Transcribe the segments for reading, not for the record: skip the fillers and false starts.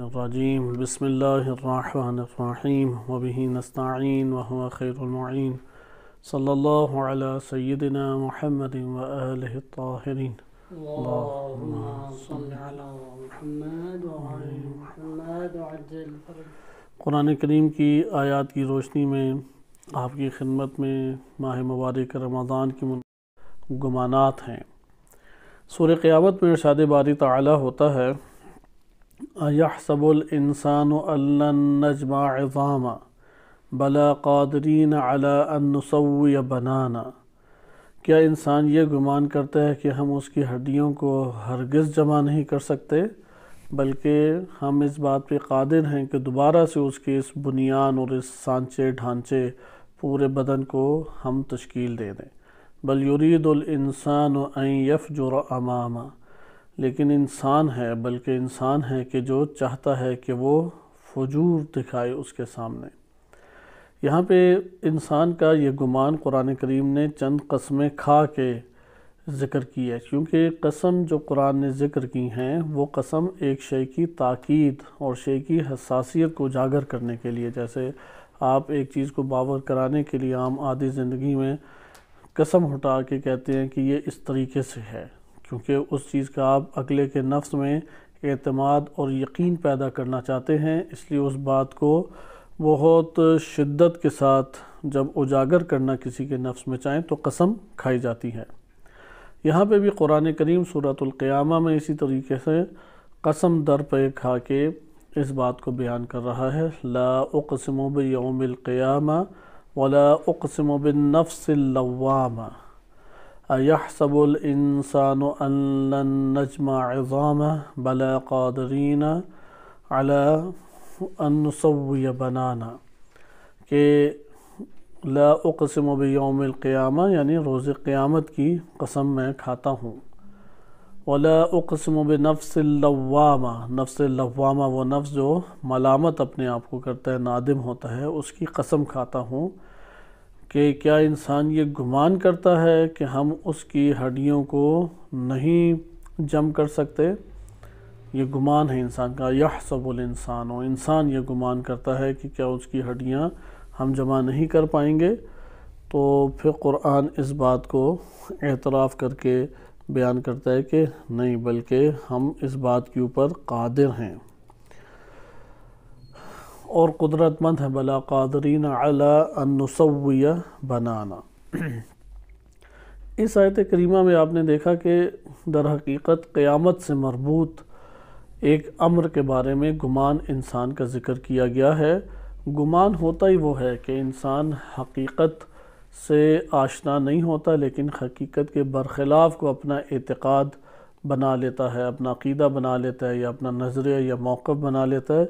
الرجیم بسم اللہ الرحمن الرحیم وبہ نستعین وهو خیر المعین صلی اللہ علی سیدنا محمد وآلہ الطاہرین اللہم صل علی محمد وعلی محمد وعجل فرج۔ قرآن کریم کی آیات کی روشنی میں آپ کی خدمت میں ماہ مبارک رمضان کی گمانات ہیں۔ سورہ قیامت میں ارشاد باری تعالی ہوتا ہے اَيَحْسَبُ الْإِنسَانُ أَن لَّن نَّجْمَعَ عِظَامًا بَلَىٰ قَادِرِينَ عَلَىٰ أَن نُّسَوِّيَ بَنَانًا۔ کیا انسان یہ گمان کرتا ہے کہ ہم اس کی ہڈیوں کو ہرگز جمع نہیں کر سکتے، بلکہ ہم اس بات پہ قادر ہیں کہ دوبارہ سے اس کے اس بنیان اور اس سانچے ڈھانچے پورے بدن کو ہم تشکیل دے دیں۔ بل یرید الانسان ان یفجر امامہ، لیکن انسان ہے بلکہ انسان ہے کہ جو چاہتا ہے کہ وہ فجور دکھائے اس کے سامنے۔ یہاں پہ انسان کا یہ گمان قرآن کریم نے چند قسمیں کھا کے ذکر کی ہے، کیونکہ قسم جو قرآن نے ذکر کی ہیں وہ قسم ایک شے کی تاکید اور شے کی حساسیت کو اجاگر کرنے کے لیے، جیسے آپ ایک چیز کو باور کرانے کے لیے عام عادی زندگی میں قسم اٹھا کے کہتے ہیں کہ یہ اس طریقے سے ہے، کیونکہ اس چیز کا آپ اگلے کے نفس میں اعتماد اور یقین پیدا کرنا چاہتے ہیں، اس لیے اس بات کو بہت شدت کے ساتھ جب اجاگر کرنا کسی کے نفس میں چاہیں تو قسم کھائی جاتی ہے۔ یہاں پہ بھی قرآن کریم سورۃ القیامہ میں اسی طریقے سے قسم در پہ کھا کے اس بات کو بیان کر رہا ہے۔ لا اقسم بیوم القیامہ ولا اقسم بالنفس اللوامہ ایحسب الانسان ان لن نجمع عظامہ بلا قادرین علی ان نسوی بنانا، کہ لا اقسم بیوم القیامہ یعنی روز قیامت کی قسم میں کھاتا ہوں، ولا اقسم بنفس اللوامہ، نفس اللوامہ وہ نفس جو ملامت اپنے آپ کو کرتا ہے، نادم ہوتا ہے، اس کی قسم کھاتا ہوں کہ کیا انسان یہ گمان کرتا ہے کہ ہم اس کی ہڈیوں کو نہیں جم کر سکتے۔ یہ گمان ہے انسان کا، یحسب الانسان، انسان یہ گمان کرتا ہے کہ کیا اس کی ہڈیاں ہم جمع نہیں کر پائیں گے۔ تو پھر قرآن اس بات کو اعتراف کر کے بیان کرتا ہے کہ نہیں، بلکہ ہم اس بات کے اوپر قادر ہیں اور قدرت مند ہے، بلا قادرین علی ان نسوی بنانا۔ اس آیت کریمہ میں آپ نے دیکھا کہ در حقیقت قیامت سے مربوط ایک امر کے بارے میں گمان انسان کا ذکر کیا گیا ہے۔ گمان ہوتا ہی وہ ہے کہ انسان حقیقت سے آشنا نہیں ہوتا، لیکن حقیقت کے برخلاف کو اپنا اعتقاد بنا لیتا ہے، اپنا عقیدہ بنا لیتا ہے، یا اپنا نظریہ یا موقف بنا لیتا ہے،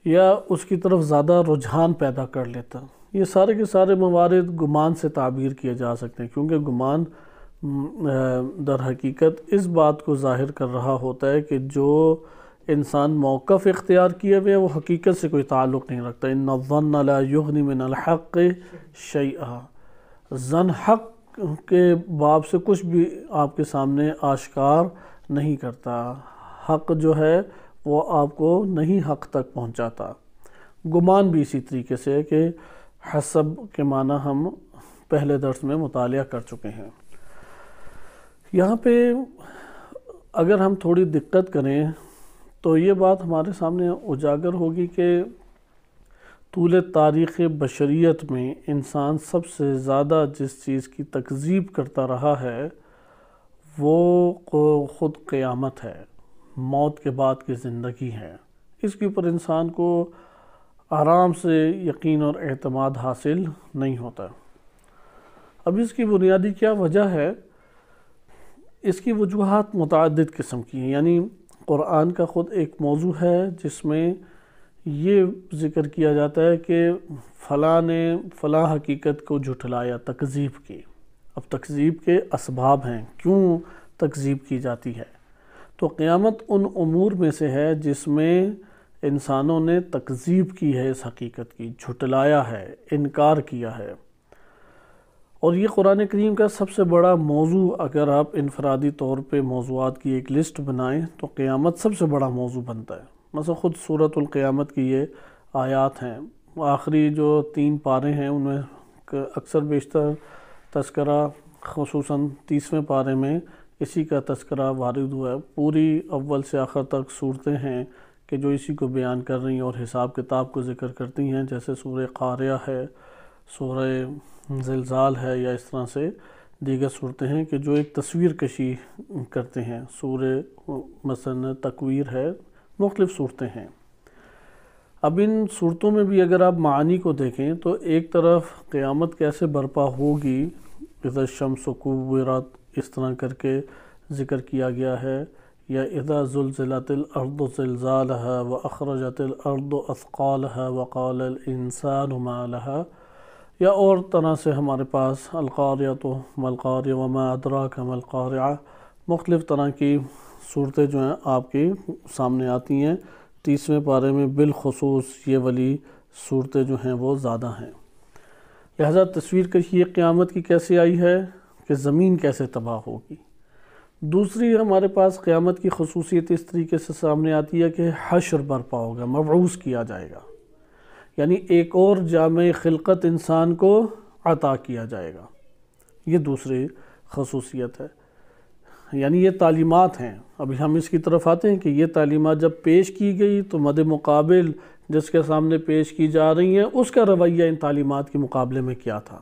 یا اس کی طرف زیادہ رجحان پیدا کر لیتا ہے۔ یہ سارے کے سارے موارد گمان سے تعبیر کیے جا سکتے ہیں، کیونکہ گمان در حقیقت اس بات کو ظاہر کر رہا ہوتا ہے کہ جو انسان موقف اختیار کیے ہوئے وہ حقیقت سے کوئی تعلق نہیں رکھتا۔ ان الظن لا یغنی من الحق شیئا، ظن حق کے باب سے کچھ بھی آپ کے سامنے آشکار نہیں کرتا، حق جو ہے وہ آپ کو نہیں حق تک پہنچاتا۔ گمان بھی اسی طریقے سے ہے کہ حسب کے معنی ہم پہلے درس میں مطالعہ کر چکے ہیں۔ یہاں پہ اگر ہم تھوڑی دقت کریں تو یہ بات ہمارے سامنے اجاگر ہوگی کہ طول تاریخ بشریت میں انسان سب سے زیادہ جس چیز کی تکذیب کرتا رہا ہے وہ خود قیامت ہے، موت کے بعد کی زندگی ہے۔ اس کے اوپر انسان کو آرام سے یقین اور اعتماد حاصل نہیں ہوتا۔ اب اس کی بنیادی کیا وجہ ہے؟ اس کی وجوہات متعدد قسم کی ہیں، یعنی قرآن کا خود ایک موضوع ہے جس میں یہ ذکر کیا جاتا ہے کہ فلاں نے فلاں حقیقت کو جھٹلایا، تکذیب کی۔ اب تکذیب کے اسباب ہیں، کیوں تکذیب کی جاتی ہے؟ تو قیامت ان امور میں سے ہے جس میں انسانوں نے تکذیب کی ہے، اس حقیقت کی جھٹلایا ہے، انکار کیا ہے۔ اور یہ قرآن کریم کا سب سے بڑا موضوع، اگر آپ انفرادی طور پہ موضوعات کی ایک لسٹ بنائیں تو قیامت سب سے بڑا موضوع بنتا ہے، مثلا خود سورۃ القیامت کی یہ آیات ہیں، آخری جو 3 پارے ہیں ان میں اکثر بیشتر تذکرہ خصوصاً 30ویں پارے میں اسی کا تذکرہ وارد ہوا ہے۔ پوری اول سے آخر تک صورتیں ہیں کہ جو اسی کو بیان کر رہی ہیں اور حساب کتاب کو ذکر کرتی ہیں، جیسے سورہ قاریہ ہے، سورہ زلزال ہے، یا اس طرح سے دیگر صورتیں ہیں کہ جو ایک تصویر کشی کرتے ہیں۔ سورہ مثلا تکویر ہے، مختلف صورتیں ہیں۔ اب ان صورتوں میں بھی اگر آپ معانی کو دیکھیں تو ایک طرف قیامت کیسے برپا ہوگی، اذا الشمس کورت اس طرح کر کے ذکر کیا گیا ہے، یا اذا زلزلت الارض زلزالها واخرجت الارض اثقالها وقال الانسان ما لها، یا اور طرح سے ہمارے پاس القاریۃ ما القاریہ وما ادراک ما القاریہ، مختلف طرح کی صورتیں جو ہیں آپ کے سامنے آتی ہیں۔ 30ویں پارے میں بالخصوص یہ والی صورتیں جو ہیں وہ زیادہ ہیں۔ لہذا تصویر کشی قیامت کی کیسے آئی ہے کہ زمین کیسے تباہ ہوگی۔ دوسری ہمارے پاس قیامت کی خصوصیت اس طریقے سے سامنے آتی ہے کہ حشر برپا ہوگا، مبعوث کیا جائے گا، یعنی ایک اور جامع خلقت انسان کو عطا کیا جائے گا۔ یہ دوسری خصوصیت ہے، یعنی یہ تعلیمات ہیں۔ ابھی ہم اس کی طرف آتے ہیں کہ یہ تعلیمات جب پیش کی گئی تو مد مقابل جس کے سامنے پیش کی جا رہی ہیں اس کا رویہ ان تعلیمات کے مقابلے میں کیا تھا۔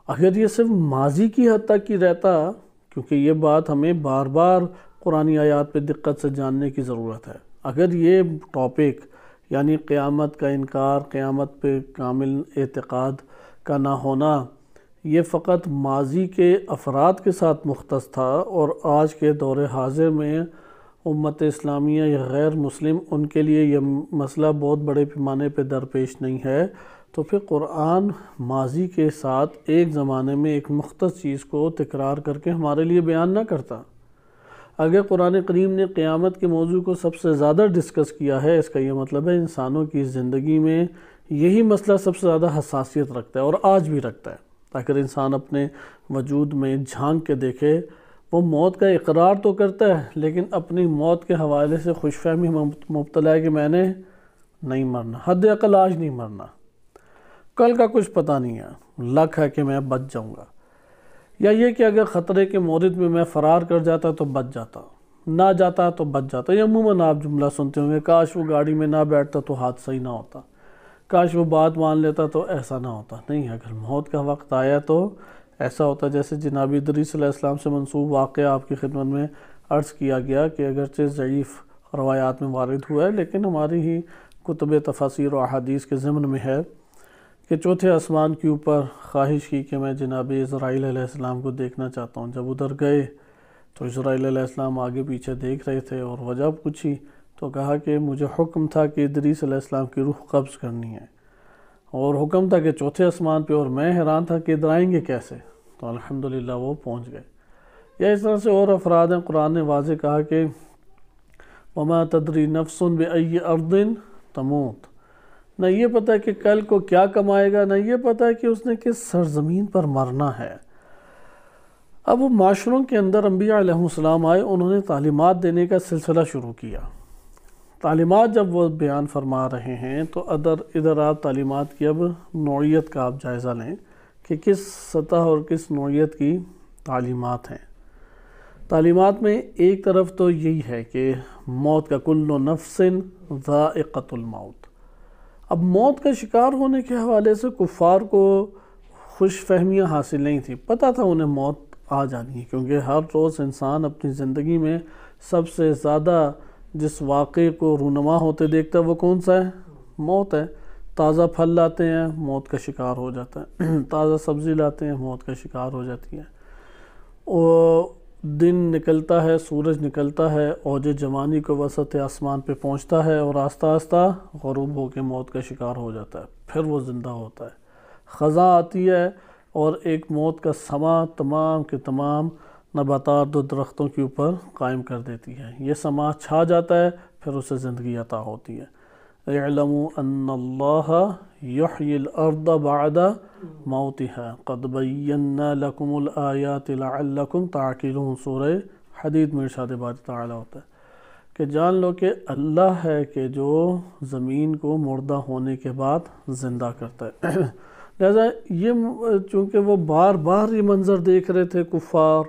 اگر یہ صرف ماضی کی حد تک کی رہتا، کیونکہ یہ بات ہمیں بار بار قرآنی آیات پہ دقت سے جاننے کی ضرورت ہے، اگر یہ ٹاپک یعنی قیامت کا انکار، قیامت پہ کامل اعتقاد کا نہ ہونا، یہ فقط ماضی کے افراد کے ساتھ مختص تھا اور آج کے دور حاضر میں امت اسلامیہ یا غیر مسلم ان کے لیے یہ مسئلہ بہت بڑے پیمانے پہ درپیش نہیں ہے، تو پھر قرآن ماضی کے ساتھ ایک زمانے میں ایک مختص چیز کو تکرار کر کے ہمارے لیے بیان نہ کرتا۔ اگر قرآن کریم نے قیامت کے موضوع کو سب سے زیادہ ڈسکس کیا ہے، اس کا یہ مطلب ہے انسانوں کی زندگی میں یہی مسئلہ سب سے زیادہ حساسیت رکھتا ہے اور آج بھی رکھتا ہے۔ اگر انسان اپنے وجود میں جھانک کے دیکھے، وہ موت کا اقرار تو کرتا ہے لیکن اپنی موت کے حوالے سے خوش فہمی مبتلا ہے کہ میں نے نہیں مرنا، حد اقل آج نہیں مرنا، کل کا کچھ پتہ نہیں ہے، لک ہے کہ میں بچ جاؤں گا، یا یہ کہ اگر خطرے کے مورد میں میں فرار کر جاتا تو بچ جاتا، نہ جاتا تو بچ جاتا۔ یا عموماً آپ جملہ سنتے ہوں گے، کاش وہ گاڑی میں نہ بیٹھتا تو حادثہ ہی نہ ہوتا، کاش وہ بات مان لیتا تو ایسا نہ ہوتا۔ نہیں، اگر موت کا وقت آیا تو ایسا ہوتا جیسے جناب ادریس علیہ السلام سے منسوب واقعہ آپ کی خدمت میں عرض کیا گیا کہ اگرچہ ضعیف روایات میں وارد ہوا ہے لیکن ہماری ہی کتب تفاسیر و احادیث کے ضمن میں ہے کہ چوتھے آسمان کے اوپر خواہش کی کہ میں جناب اسرائیل علیہ السلام کو دیکھنا چاہتا ہوں۔ جب ادھر گئے تو اسرائیل علیہ السلام آگے پیچھے دیکھ رہے تھے اور وجہ پوچھی تو کہا کہ مجھے حکم تھا کہ ادریس علیہ السلام کی روح قبض کرنی ہے، اور حکم تھا کہ چوتھے آسمان پہ، اور میں حیران تھا کہ ادھر آئیں گے کیسے، تو الحمدللہ وہ پہنچ گئے۔ یا اس طرح سے اور افراد ہیں، قرآن نے واضح کہا کہ وَمَا تَدْرِي نَفْسٌ بِأَيِّ أَرْضٍ تَمُوتُ، نہ یہ پتہ ہے کہ کل کو کیا کمائے گا، نہ یہ پتہ ہے کہ اس نے کس سرزمین پر مرنا ہے۔ اب وہ معاشروں کے اندر انبیاء علیہ السلام آئے، انہوں نے تعلیمات دینے کا سلسلہ شروع کیا۔ تعلیمات جب وہ بیان فرما رہے ہیں تو ادھر آپ تعلیمات کی اب نوعیت کا آپ جائزہ لیں کہ کس سطح اور کس نوعیت کی تعلیمات ہیں۔ تعلیمات میں ایک طرف تو یہی ہے کہ موت کا کل نفس ذائقۃ الموت۔ اب موت کا شکار ہونے کے حوالے سے کفار کو خوش فہمیاں حاصل نہیں تھی، پتہ تھا انہیں موت آ جانی ہے، کیونکہ ہر روز انسان اپنی زندگی میں سب سے زیادہ جس واقعے کو رونما ہوتے دیکھتا ہے وہ کون سا ہے؟ موت ہے۔ تازہ پھل لاتے ہیں، موت کا شکار ہو جاتا ہے، تازہ سبزی لاتے ہیں، موت کا شکار ہو جاتی ہے، اور دن نکلتا ہے، سورج نکلتا ہے، اوج جوانی کو وسط آسمان پہ پہنچتا ہے اور آہستہ آہستہ غروب ہو کے موت کا شکار ہو جاتا ہے، پھر وہ زندہ ہوتا ہے۔ خزاں آتی ہے اور ایک موت کا سما تمام کے تمام نباتات و درختوں کے اوپر قائم کر دیتی ہے، یہ سما چھا جاتا ہے، پھر اسے زندگی عطا ہوتی ہے۔ اعلموا ان اللہ یحیی الارض بعد موتها قد بینا لکم الآیات لعلکم تعقلون، سورہ حدید میں ارشاد باری تعالیٰ ہوتا ہے کہ جان لو کہ اللہ ہے کہ جو زمین کو مردہ ہونے کے بعد زندہ کرتا ہے۔ لہذا یہ چونکہ وہ بار بار یہ منظر دیکھ رہے تھے کفار،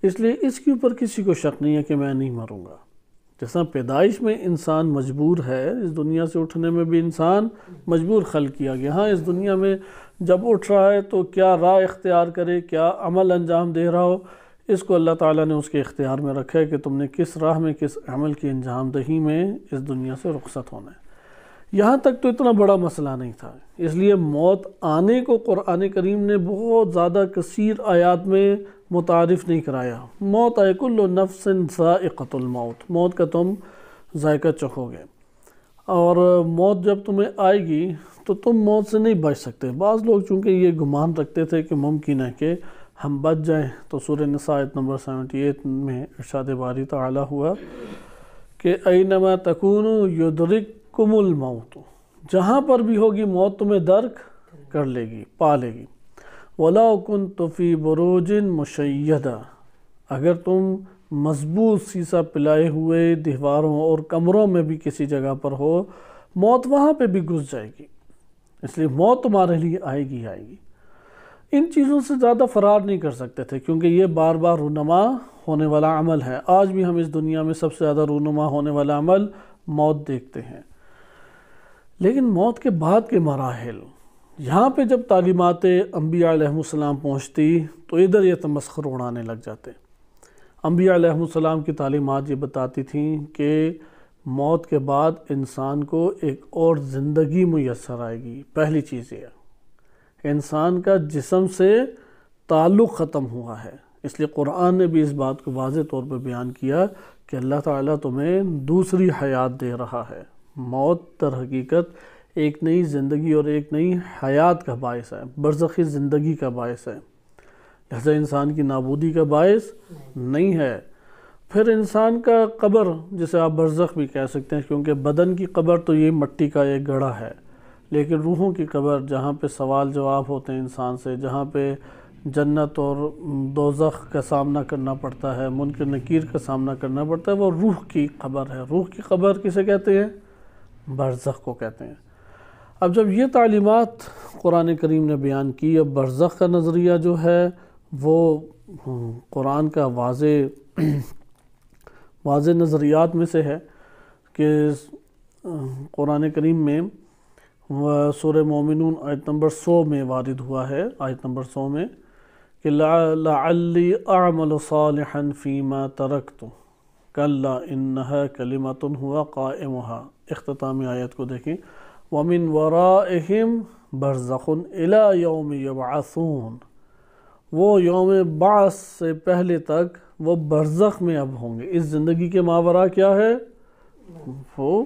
اس لیے اس کے اوپر کسی کو شک نہیں ہے کہ میں نہیں مروں گا۔ جیسا پیدائش میں انسان مجبور ہے، اس دنیا سے اٹھنے میں بھی انسان مجبور خلق کیا گیا۔ ہاں اس دنیا میں جب اٹھ رہا ہے تو کیا راہ اختیار کرے، کیا عمل انجام دے رہا ہو، اس کو اللہ تعالیٰ نے اس کے اختیار میں رکھا ہے کہ تم نے کس راہ میں، کس عمل کی انجام دہی میں اس دنیا سے رخصت ہونا ہے۔ یہاں تک تو اتنا بڑا مسئلہ نہیں تھا، اس لیے موت آنے کو قرآن کریم نے بہت زیادہ کثیر آیات میں متعارف نہیں کرایا۔ موت آئے کل نفس ذائقۃ الموت، موت کا تم ذائقہ چکھو گے، اور موت جب تمہیں آئے گی تو تم موت سے نہیں بچ سکتے۔ بعض لوگ چونکہ یہ گمان رکھتے تھے کہ ممکن ہے کہ ہم بچ جائیں، تو سورہ نساء آیت نمبر 78 میں ارشاد باری تعالیٰ ہوا کہ اینما تکونوا یدرککم الموت، جہاں پر بھی ہوگی موت تمہیں درک کر لے گی، پا لے گی۔ وَلَوْ كُنْتُ فِي بُرُوجٍ مُشَيَّدَةٍ، اگر تم مضبوط سیسہ پلائے ہوئے دیواروں اور کمروں میں بھی کسی جگہ پر ہو، موت وہاں پہ بھی گھس جائے گی۔ اس لیے موت تمہارے لیے آئے گی آئے گی۔ ان چیزوں سے زیادہ فرار نہیں کر سکتے تھے، کیونکہ یہ بار بار رونما ہونے والا عمل ہے۔ آج بھی ہم اس دنیا میں سب سے زیادہ رونما ہونے والا عمل موت دیکھتے ہیں۔ لیکن موت کے بعد کے مراحل، یہاں پہ جب تعلیمات انبیاء علیہ السلام پہنچتی تو ادھر یہ تمسخر اڑانے لگ جاتے۔ انبیاء علیہ السلام کی تعلیمات یہ بتاتی تھیں کہ موت کے بعد انسان کو ایک اور زندگی میسر آئے گی۔ پہلی چیز یہ ہے انسان کا جسم سے تعلق ختم ہوا ہے، اس لیے قرآن نے بھی اس بات کو واضح طور پہ بیان کیا کہ اللہ تعالیٰ تمہیں دوسری حیات دے رہا ہے۔ موت در حقیقت ایک نئی زندگی اور ایک نئی حیات کا باعث ہے، برزخی زندگی کا باعث ہے، لہذا انسان کی نابودی کا باعث نہیں ہے۔ پھر انسان کا قبر، جسے آپ برزخ بھی کہہ سکتے ہیں، کیونکہ بدن کی قبر تو یہ مٹی کا ایک گڑھا ہے، لیکن روحوں کی قبر جہاں پہ سوال جواب ہوتے ہیں انسان سے، جہاں پہ جنت اور دوزخ کا سامنا کرنا پڑتا ہے، منکر نکیر کا سامنا کرنا پڑتا ہے، وہ روح کی قبر ہے۔ روح کی قبر کسے کہتے ہیں؟ برزخ کو کہتے ہیں۔ اب جب یہ تعلیمات قرآن کریم نے بیان کی، اب برزخ کا نظریہ جو ہے وہ قرآن کا واضح نظریات میں سے ہے کہ قرآن کریم میں سورہ مومنون آیت نمبر 100 میں وارد ہوا ہے، آیت نمبر 100 میں کہ لعلی اعمل صالحا فیما ترکت کلا انہا کلمۃ ہوا قائمہا۔ اختتامی آیت کو دیکھیں، ومن ورائہم برزخ الی یوم یبعثون، وہ یوم بعث سے پہلے تک وہ برزخ میں اب ہوں گے۔ اس زندگی کے ماورا کیا ہے؟ وہ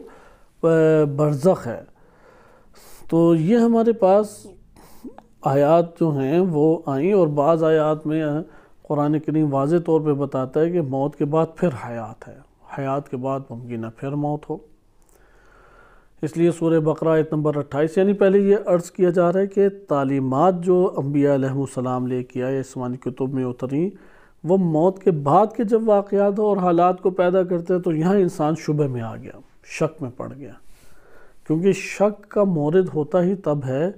برزخ ہے۔ تو یہ ہمارے پاس آیات جو ہیں وہ آئیں، اور بعض آیات میں قرآن کریم واضح طور پہ بتاتا ہے کہ موت کے بعد پھر حیات ہے، حیات کے بعد ممکن ہے پھر موت ہو۔ اس لیے سورہ بقرہ آیت نمبر 28، یعنی پہلے یہ عرض کیا جا رہا ہے کہ تعلیمات جو انبیاء علیہ السلام لے کے آئے، آسمانی کتب میں اتری، وہ موت کے بعد کے جب واقعات اور حالات کو پیدا کرتے ہیں تو یہاں انسان شبہ میں آ گیا، شک میں پڑ گیا، کیونکہ شک کا مورد ہوتا ہی تب ہے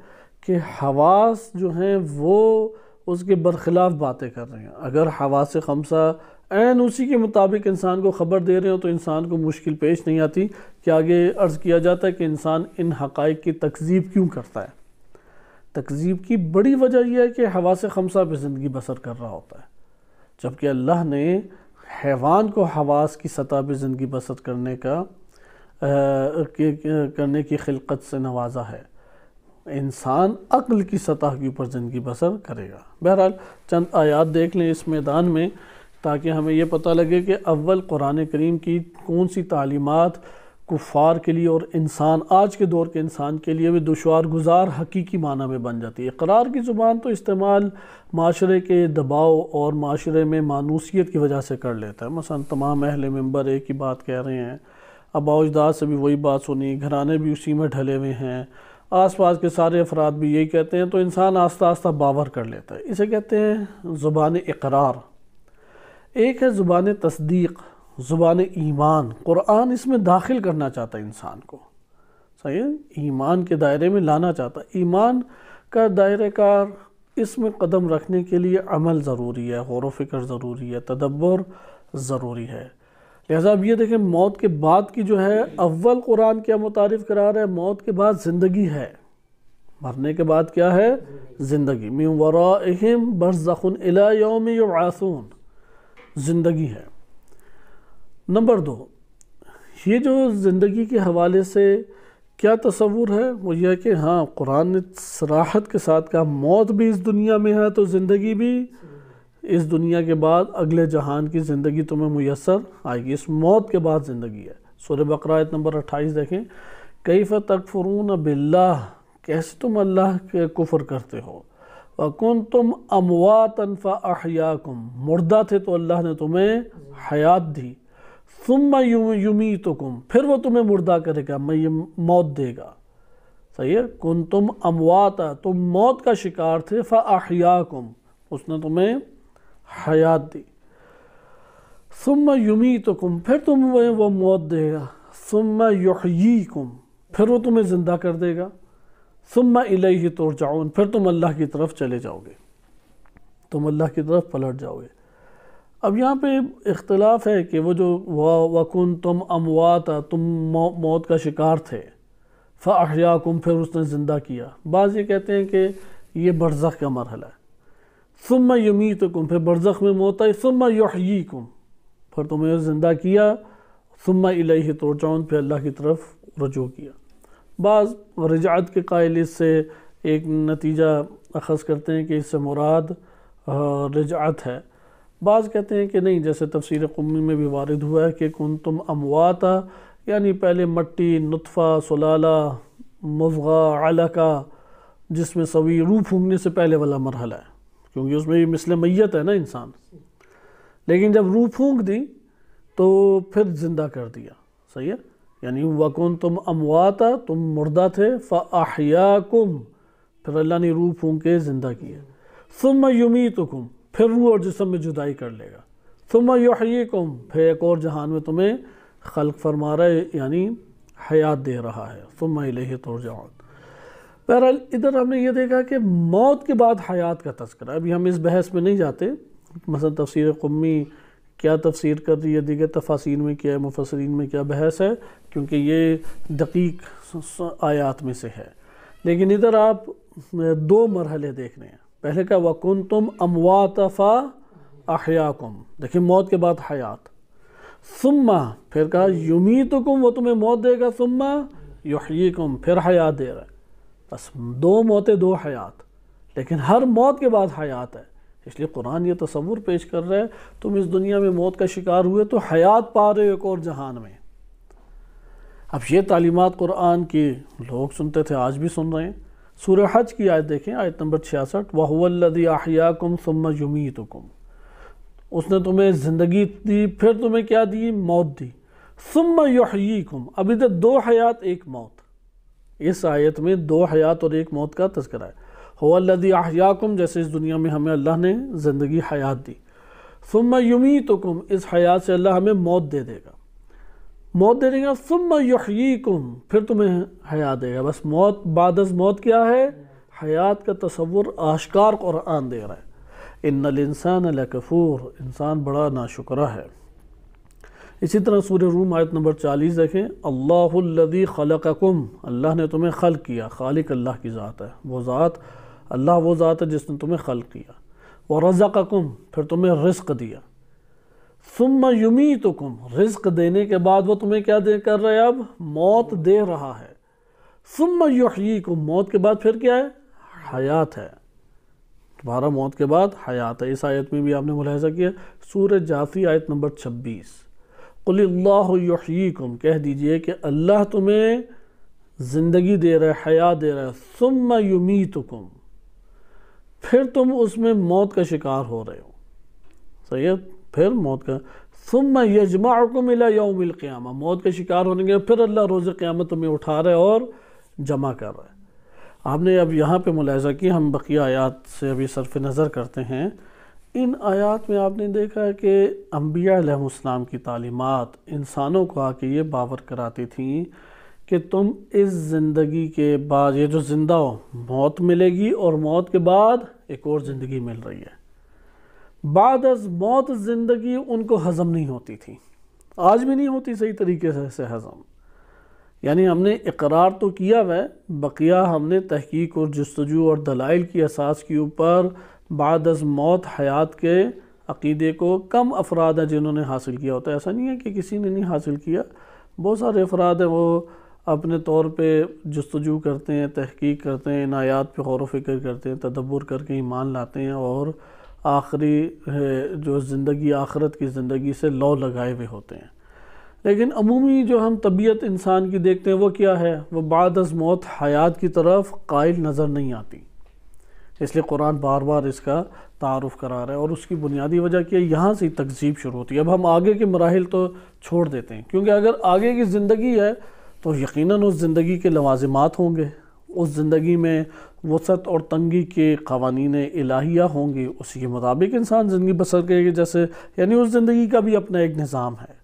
کہ حواس جو ہیں وہ اس کے برخلاف باتیں کر رہے ہیں۔ اگر حواس خمسہ عین اسی کے مطابق انسان کو خبر دے رہے ہو تو انسان کو مشکل پیش نہیں آتی کہ آگے عرض کیا جاتا ہے کہ انسان ان حقائق کی تکذیب کیوں کرتا ہے۔ تکذیب کی بڑی وجہ یہ ہے کہ حواس خمسہ پہ زندگی بسر کر رہا ہوتا ہے، جبکہ اللہ نے حیوان کو حواس کی سطح پہ زندگی بسر کرنے کی خلقت سے نوازا ہے۔ انسان عقل کی سطح کے اوپر زندگی بسر کرے گا۔ بہرحال چند آیات دیکھ لیں اس میدان میں تاکہ ہمیں یہ پتہ لگے کہ اول قرآن کریم کی کون سی تعلیمات کفار کے لیے اور انسان، آج کے دور کے انسان کے لیے بھی دشوار گزار حقیقی معنی میں بن جاتی ہے۔ اقرار کی زبان تو استعمال معاشرے کے دباؤ اور معاشرے میں مانوسیت کی وجہ سے کر لیتا ہے، مثلا تمام اہل منبر ایک ہی بات کہہ رہے ہیں، ابا و اجداد سے بھی وہی بات سنی، گھرانے بھی اسی میں ڈھلے ہوئے ہیں، آس پاس کے سارے افراد بھی یہی کہتے ہیں، تو انسان آہستہ آہستہ باور کر لیتا ہے۔ اسے کہتے ہیں زبان اقرار۔ ایک ہے زبان تصدیق۔ زبان ایمان، قرآن اس میں داخل کرنا چاہتا ہے انسان کو، صحیح ہے، ایمان کے دائرے میں لانا چاہتا ہے۔ ایمان کا دائرہ کار اس میں قدم رکھنے کے لیے عمل ضروری ہے، غور و فکر ضروری ہے، تدبر ضروری ہے۔ لہٰذا اب یہ دیکھیں موت کے بعد کی جو ہے، اول قرآن کیا متعارف کرا رہا ہے، موت کے بعد زندگی ہے، مرنے کے بعد کیا ہے، زندگی، من ورائہم برزخ الی یوم یبعثون، زندگی ہے۔ نمبر 2، یہ جو زندگی کے حوالے سے کیا تصور ہے، وہ یہ کہ ہاں قرآن نے صراحت کے ساتھ کہا موت بھی اس دنیا میں ہے تو زندگی بھی اس دنیا کے بعد اگلے جہان کی زندگی تمہیں میسر آئے گی، اس موت کے بعد زندگی ہے۔ سورہ بقرہ آیت نمبر 28 دیکھیں، کیف تکفرون باللہ، کیسے تم اللہ کے کفر کرتے ہو، وکنتم امواتا فاحیاکم، مردہ تھے تو اللہ نے تمہیں حیات دی، ثم یمیتکم، پھر وہ تمہیں مردہ کرے گا، موت دے گا، صحیح ہے، کنتم امواتا، تم موت کا شکار تھے، فاحیاکم، اس نے تمہیں حیات دی، ثم یمیتکم، پھر تمہیں وہ موت دے گا، ثم یحییکم، پھر وہ تمہیں زندہ کر دے گا، ثم الیہ ترجعون، پھر تم اللہ کی طرف چلے جاؤ گے، تم اللہ کی طرف پلٹ جاؤ گے۔ اب یہاں پہ اختلاف ہے کہ وہ جو وَكُنْتُمْ أَمْوَاتًا، تم موت کا شکار تھے، فَأَحْيَاكُمْ، پھر اس نے زندہ کیا۔ بعض یہ کہتے ہیں کہ یہ برزخ کا مرحلہ ہے، ثم یمیتکم، پھر برزخ میں موت آئی، ثم یحییکم، پھر تمہیں زندہ کیا، ثم الیہ ترجعون، پھر اللہ کی طرف رجوع کیا۔ بعض رجعت کے قائل اس سے ایک نتیجہ اخذ کرتے ہیں کہ اس سے مراد رجعت ہے، بعض کہتے ہیں کہ نہیں، جیسے تفسیر قمی میں بھی وارد ہوا ہے کہ کنتم امواتا، یعنی پہلے مٹی، نطفہ، سلالہ، مضغہ، علقہ، جس میں سوی روح پھونکنے سے پہلے والا مرحلہ ہے، کیونکہ اس میں مثل میت ہے نا انسان، لیکن جب روح پھونک دی تو پھر زندہ کر دیا، صحیح ہے، یعنی وَكُنْتُمْ أَمْوَاتًا، تم مردہ تھے، فَأَحْيَاكُمْ، پھر اللہ نے روح پھونک کے زندہ کیا، ثُمَّ يُمِيتُكُمْ، پھر روح اور جسم میں جدائی کر لے گا، ثُمَّ يُحْيِيكُمْ، پھر ایک اور جہان میں تمہیں خلق فرما رہا ہے، یعنی حیات دے رہا ہے، ثُمَّ إِلَيْهِ تُرْجَعُونَ۔ بہرحال ادھر ہم نے یہ دیکھا کہ موت کے بعد حیات کا تذکرہ، ابھی ہم اس بحث میں نہیں جاتے، مثلا تفسیر قمی کیا تفسیر کر رہی ہے، دیگر تفاسیر میں کیا ہے، مفسرین میں کیا بحث ہے، کیونکہ یہ دقیق آیات میں سے ہے، لیکن ادھر آپ 2 مرحلے دیکھ رہے ہیں۔ پہلے کا وَكُنْتُمْ أَمْوَاتًا فَأَحْيَاكُمْ، دیکھیں موت کے بعد حیات، ثم پھر کہا یمیتکم، وہ تمہیں موت دے گا، ثم یحییکم، پھر حیات دے رہا ہے، بس 2 موتیں 2 حیات، لیکن ہر موت کے بعد حیات ہے، اس لیے قرآن یہ تصور پیش کر رہا ہے تم اس دنیا میں موت کا شکار ہوئے تو حیات پا رہے ہو ایک اور جہان میں۔ اب یہ تعلیمات قرآن کی لوگ سنتے تھے، آج بھی سن رہے ہیں۔ سورہ حج کی آیت دیکھیں، آیت نمبر 66، وَهُوَ الَّذِي أَحْيَاكُمْ ثُمَّ يُمِيتُكُمْ، اس نے تمہیں زندگی دی، پھر تمہیں کیا دی، موت دی، ثُمَّ يُحْيِيكُمْ، اب ادھر 2 حیات 1 موت، اس آیت میں 2 حیات اور 1 موت کا تذکرہ ہے۔ هُوَ الَّذِي أَحْيَاكُمْ، جیسے اس دنیا میں ہمیں اللہ نے زندگی حیات دی، ثُمَّ يُمِيتُكُمْ، اس حیات سے اللہ ہمیں موت دے دے گا، موت دے دے گا، ثُمَّ يُحْيِيكُمْ، پھر تمہیں حیات دے گا۔ بس موت بعد از موت کیا ہے، حیات کا تصور آشکار قرآن دے رہا ہے۔ اِنَّ الْإِنسَانَ لَكَفُورٌ، انسان بڑا ناشکرہ ہے۔ اسی طرح سورہ روم آیت نمبر 40 دیکھیں، اللہ الذی خلقکم، اللہ نے تمہیں خلق کیا، خالق اللہ کی ذات ہے، وہ ذات اللہ وہ ذات ہے جس نے تمہیں خلق کیا، ورزقکم، پھر تمہیں رزق دیا، ثم یمیتکم، رزق دینے کے بعد وہ تمہیں کیا کر رہا ہے، اب موت دے رہا ہے، ثم یحییکم، موت کے بعد پھر کیا ہے، حیات ہے، دوبارہ موت کے بعد حیات ہے۔ اس آیت میں بھی آپ نے ملاحظہ کیا، سورہ جاثی آیت نمبر 26، قُلِ اللَّهُ یحییکم، کہہ دیجئے کہ اللہ تمہیں زندگی دے رہا ہے، حیات دے رہا ہے، ثم یمیتکم، پھر تم اس میں موت کا شکار ہو رہے ہو، صحیح ہے، پھر موت کا، ثم یجمعکم الی یوم القیامہ، موت کا شکار ہونے کے پھر اللہ روز قیامت تمہیں اٹھا رہا ہے اور جمع کر رہا ہے۔ آپ نے اب یہاں پہ ملاحظہ کی، ہم بقیہ آیات سے ابھی صرف نظر کرتے ہیں، ان آیات میں آپ نے دیکھا کہ انبیاء علیہ السلام کی تعلیمات انسانوں کو آ کے یہ باور کراتی تھیں کہ تم اس زندگی کے بعد، یہ جو زندہ ہو، موت ملے گی اور موت کے بعد ایک اور زندگی مل رہی ہے۔ بعد از موت زندگی ان کو ہضم نہیں ہوتی تھی، آج بھی نہیں ہوتی صحیح طریقے سے ہضم۔ یعنی ہم نے اقرار تو کیا ہے، بقیہ ہم نے تحقیق اور جستجو اور دلائل کی اساس کے اوپر بعد از موت حیات کے عقیدے کو کم افراد ہیں جنہوں نے حاصل کیا ہوتا ہے۔ ایسا نہیں ہے کہ کسی نے نہیں حاصل کیا، بہت سارے افراد ہیں وہ اپنے طور پہ جستجو کرتے ہیں، تحقیق کرتے ہیں، ان آیات پہ غور و فکر کرتے ہیں، تدبر کر کے ایمان لاتے ہیں اور آخری جو زندگی، آخرت کی زندگی سے لو لگائے ہوئے ہوتے ہیں۔ لیکن عمومی جو ہم طبیعت انسان کی دیکھتے ہیں وہ کیا ہے؟ وہ بعد از موت حیات کی طرف قائل نظر نہیں آتی، اس لیے قرآن بار بار اس کا تعارف کرا رہا ہے، اور اس کی بنیادی وجہ کیا ہے؟ یہاں سے تکذیب شروع ہوتی ہے۔ اب ہم آگے کے مراحل تو چھوڑ دیتے ہیں، کیونکہ اگر آگے کی زندگی ہے تو یقیناً اس زندگی کے لوازمات ہوں گے، اس زندگی میں وسعت اور تنگی کے قوانین الہیہ ہوں گے، اسی کے مطابق انسان زندگی بسر کرے گی، جیسے یعنی اس زندگی کا بھی اپنا ایک نظام ہے۔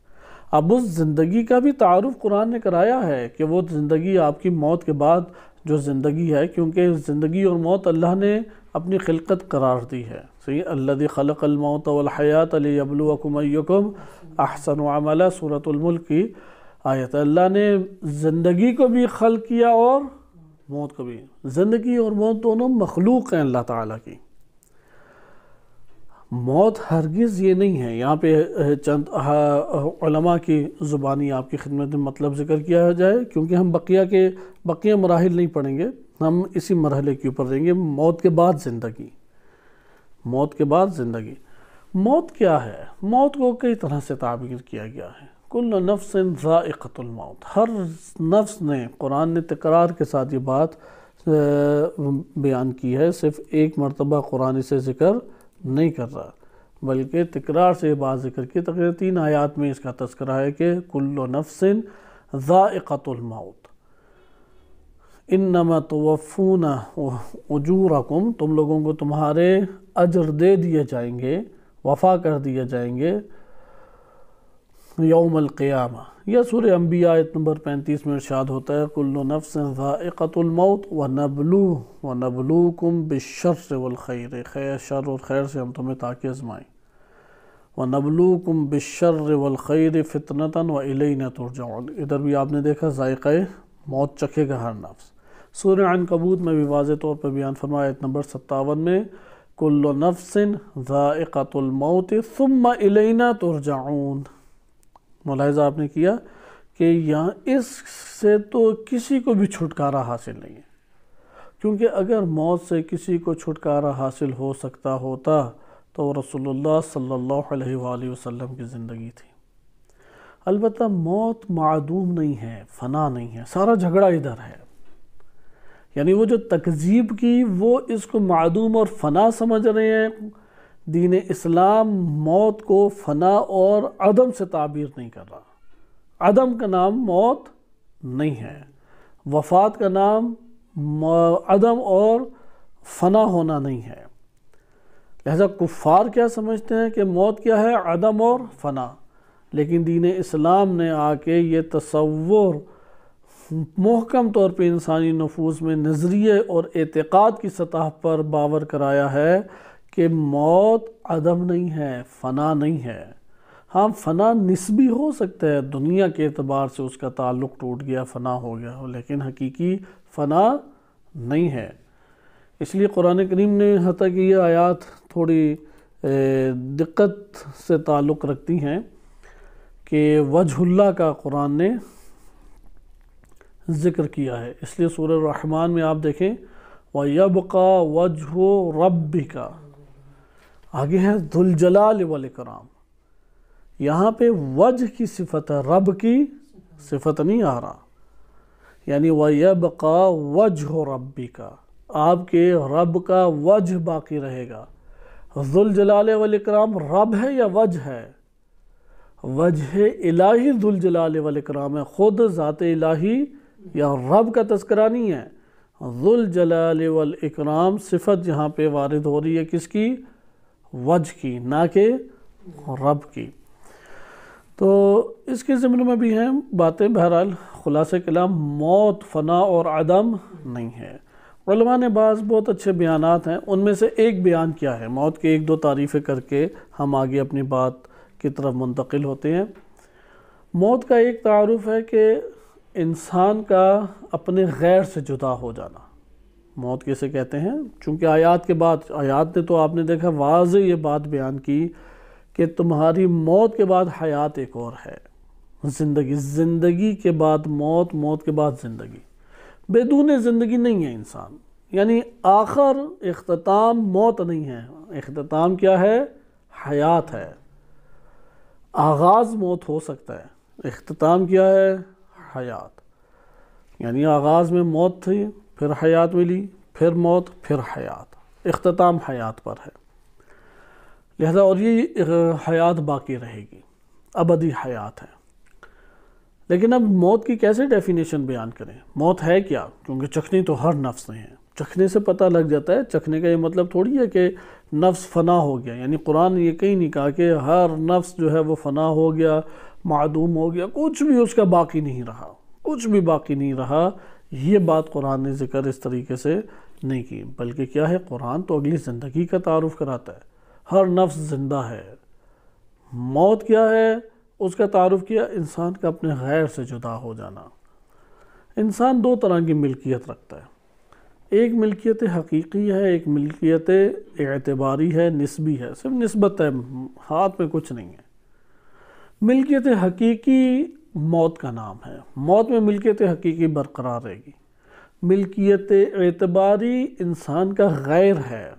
اب اس زندگی کا بھی تعارف قرآن نے کرایا ہے کہ وہ زندگی آپ کی موت کے بعد جو زندگی ہے، کیونکہ زندگی اور موت اللہ نے اپنی خلقت قرار دی ہے۔ صحیح، الذی خلق الموت والحیات لیبلوکم ایکم احسن عملا، سورۃ الملک کی آیت۔ اللہ نے زندگی کو بھی خلق کیا اور موت کو بھی۔ زندگی اور موت دونوں مخلوق ہیں اللہ تعالیٰ کی۔ موت ہرگز یہ نہیں ہے، یہاں پہ چند علماء کی زبانی آپ کی خدمت میں مطلب ذکر کیا جائے، کیونکہ ہم بقیہ مراحل نہیں پڑھیں گے، ہم اسی مرحلے کے اوپر رہیں گے۔ موت کے بعد زندگی، موت کے بعد زندگی۔ موت کیا ہے؟ موت کو کئی طرح سے تعبیر کیا گیا ہے۔ کل نفس ذائقۃ الموت، ہر نفس نے، قرآن نے تکرار کے ساتھ یہ بات بیان کی ہے، صرف ایک مرتبہ قرآن سے ذکر نہیں کر رہا، بلکہ تکرار سے یہ بات ذکر کی۔ تقریباً 3 آیات میں اس کا تذکرہ ہے کہ کل نفس ذائقۃ الموت، انما توفون اجورکم، تم لوگوں کو تمہارے اجر دے دیے جائیں گے، وفا کر دیے جائیں گے یوم القیامہ۔ یہ سورہ انبیاء آیت نمبر 35 میں ارشاد ہوتا ہے کل نفس ذائقۃ الموت ونبلوکم بالشر والخیر، خیر، شر اور خیر سے ہم تمہیں تاکہ آزمائیں۔ ونبلوکم بالشر والخیر فتنۃ والینا ترجعون، ادھر بھی آپ نے دیکھا ذائقہ موت چکھے گا ہر نفس۔ سورہ عنکبوت میں بھی واضح طور پر بیان فرمایا آیت نمبر 57 میں کل نفس ذائقۃ الموت ثم الینا ترجعون۔ ملاحظہ آپ نے کیا کہ یہاں اس سے تو کسی کو بھی چھٹکارا حاصل نہیں ہے، کیونکہ اگر موت سے کسی کو چھٹکارا حاصل ہو سکتا ہوتا تو رسول اللہ صلی اللہ علیہ وآلہ وسلم کی زندگی تھی۔ البتہ موت معدوم نہیں ہے، فنا نہیں ہے، سارا جھگڑا ادھر ہے۔ یعنی وہ جو تکذیب کی وہ اس کو معدوم اور فنا سمجھ رہے ہیں۔ دین اسلام موت کو فنا اور عدم سے تعبیر نہیں کر رہا۔ عدم کا نام موت نہیں ہے، وفات کا نام عدم اور فنا ہونا نہیں ہے۔ لہذا کفار کیا سمجھتے ہیں کہ موت کیا ہے؟ عدم اور فنا۔ لیکن دین اسلام نے آ کے یہ تصور محکم طور پہ انسانی نفوس میں نظریے اور اعتقاد کی سطح پر باور کرایا ہے کہ موت عدم نہیں ہے، فنا نہیں ہے۔ ہاں، فنا نسبی ہو سکتا ہے، دنیا کے اعتبار سے اس کا تعلق ٹوٹ گیا، فنا ہو گیا، لیکن حقیقی فنا نہیں ہے۔ اس لیے قرآن کریم نے حتیٰ کہ یہ آیات تھوڑی دقت سے تعلق رکھتی ہیں کہ وجہ اللہ کا قرآن نے ذکر کیا ہے۔ اس لیے سورہ الرحمن میں آپ دیکھیں وَيَبْقَى وَجْهُ رَبِّكَ، آگے ہے ذو الجلال والاکرام، یہاں پہ وجہ کی صفت ہے، رب کی صفت نہیں آ رہا۔ یعنی وَيَبْقَى وَجْهُ رَبِّكَ، آپ کے رب کا وجہ باقی رہے گا۔ ذو الجلال والاکرام رب ہے یا وجہ ہے؟ وجہ الہی ذو الجلال والاکرام ہے، خود ذات الہی یا رب کا تذکرہ نہیں ہے۔ ذو الجلال والاکرام صفت یہاں پہ وارد ہو رہی ہے کس کی؟ وجہ کی، نہ کہ رب کی۔ تو اس کے ضمن میں بھی ہیں باتیں، بہرحال خلاصہ کلام موت فنا اور عدم نہیں ہے۔ علماء نے بعض بہت اچھے بیانات ہیں، ان میں سے ایک بیان کیا ہے، موت کے ایک دو تعریفیں کر کے ہم آگے اپنی بات کی طرف منتقل ہوتے ہیں۔ موت کا ایک تعارف ہے کہ انسان کا اپنے غیر سے جدا ہو جانا۔ موت کیسے کہتے ہیں؟ چونکہ آیات کے بعد، آیات نے تو آپ نے دیکھا واضح یہ بات بیان کی کہ تمہاری موت کے بعد حیات ایک اور ہے، زندگی، زندگی کے بعد موت، موت کے بعد زندگی، بدون زندگی نہیں ہے انسان، یعنی آخر اختتام موت نہیں ہے، اختتام کیا ہے؟ حیات ہے۔ آغاز موت ہو سکتا ہے، اختتام کیا ہے؟ حیات۔ یعنی آغاز میں موت تھی، پھر حیات ملی، پھر موت، پھر حیات، اختتام حیات پر ہے، لہذا اور یہ حیات باقی رہے گی، ابدی حیات ہے۔ لیکن اب موت کی کیسے ڈیفینیشن بیان کریں؟ موت ہے کیا؟ کیونکہ چکھنی تو ہر نفس نے ہے، چکھنے سے پتہ لگ جاتا ہے۔ چکھنے کا یہ مطلب تھوڑی ہے کہ نفس فنا ہو گیا، یعنی قرآن نے یہ کہیں نہیں کہا کہ ہر نفس جو ہے وہ فنا ہو گیا، معدوم ہو گیا، کچھ بھی اس کا باقی نہیں رہا، کچھ بھی باقی نہیں رہا۔ یہ بات قرآن نے ذکر اس طریقے سے نہیں کی، بلکہ کیا ہے، قرآن تو اگلی زندگی کا تعارف کراتا ہے، ہر نفس زندہ ہے۔ موت کیا ہے؟ اس کا تعارف کیا، انسان کا اپنے غیر سے جدا ہو جانا۔ انسان دو طرح کی ملکیت رکھتا ہے، ایک ملکیت حقیقی ہے، ایک ملکیت اعتباری ہے، نسبی ہے، صرف نسبت ہے، ہاتھ میں کچھ نہیں ہے۔ ملکیت حقیقی موت کا نام ہے، موت میں ملکیت حقیقی برقرار رہے گی۔ ملکیت اعتباری انسان کا غیر ہے،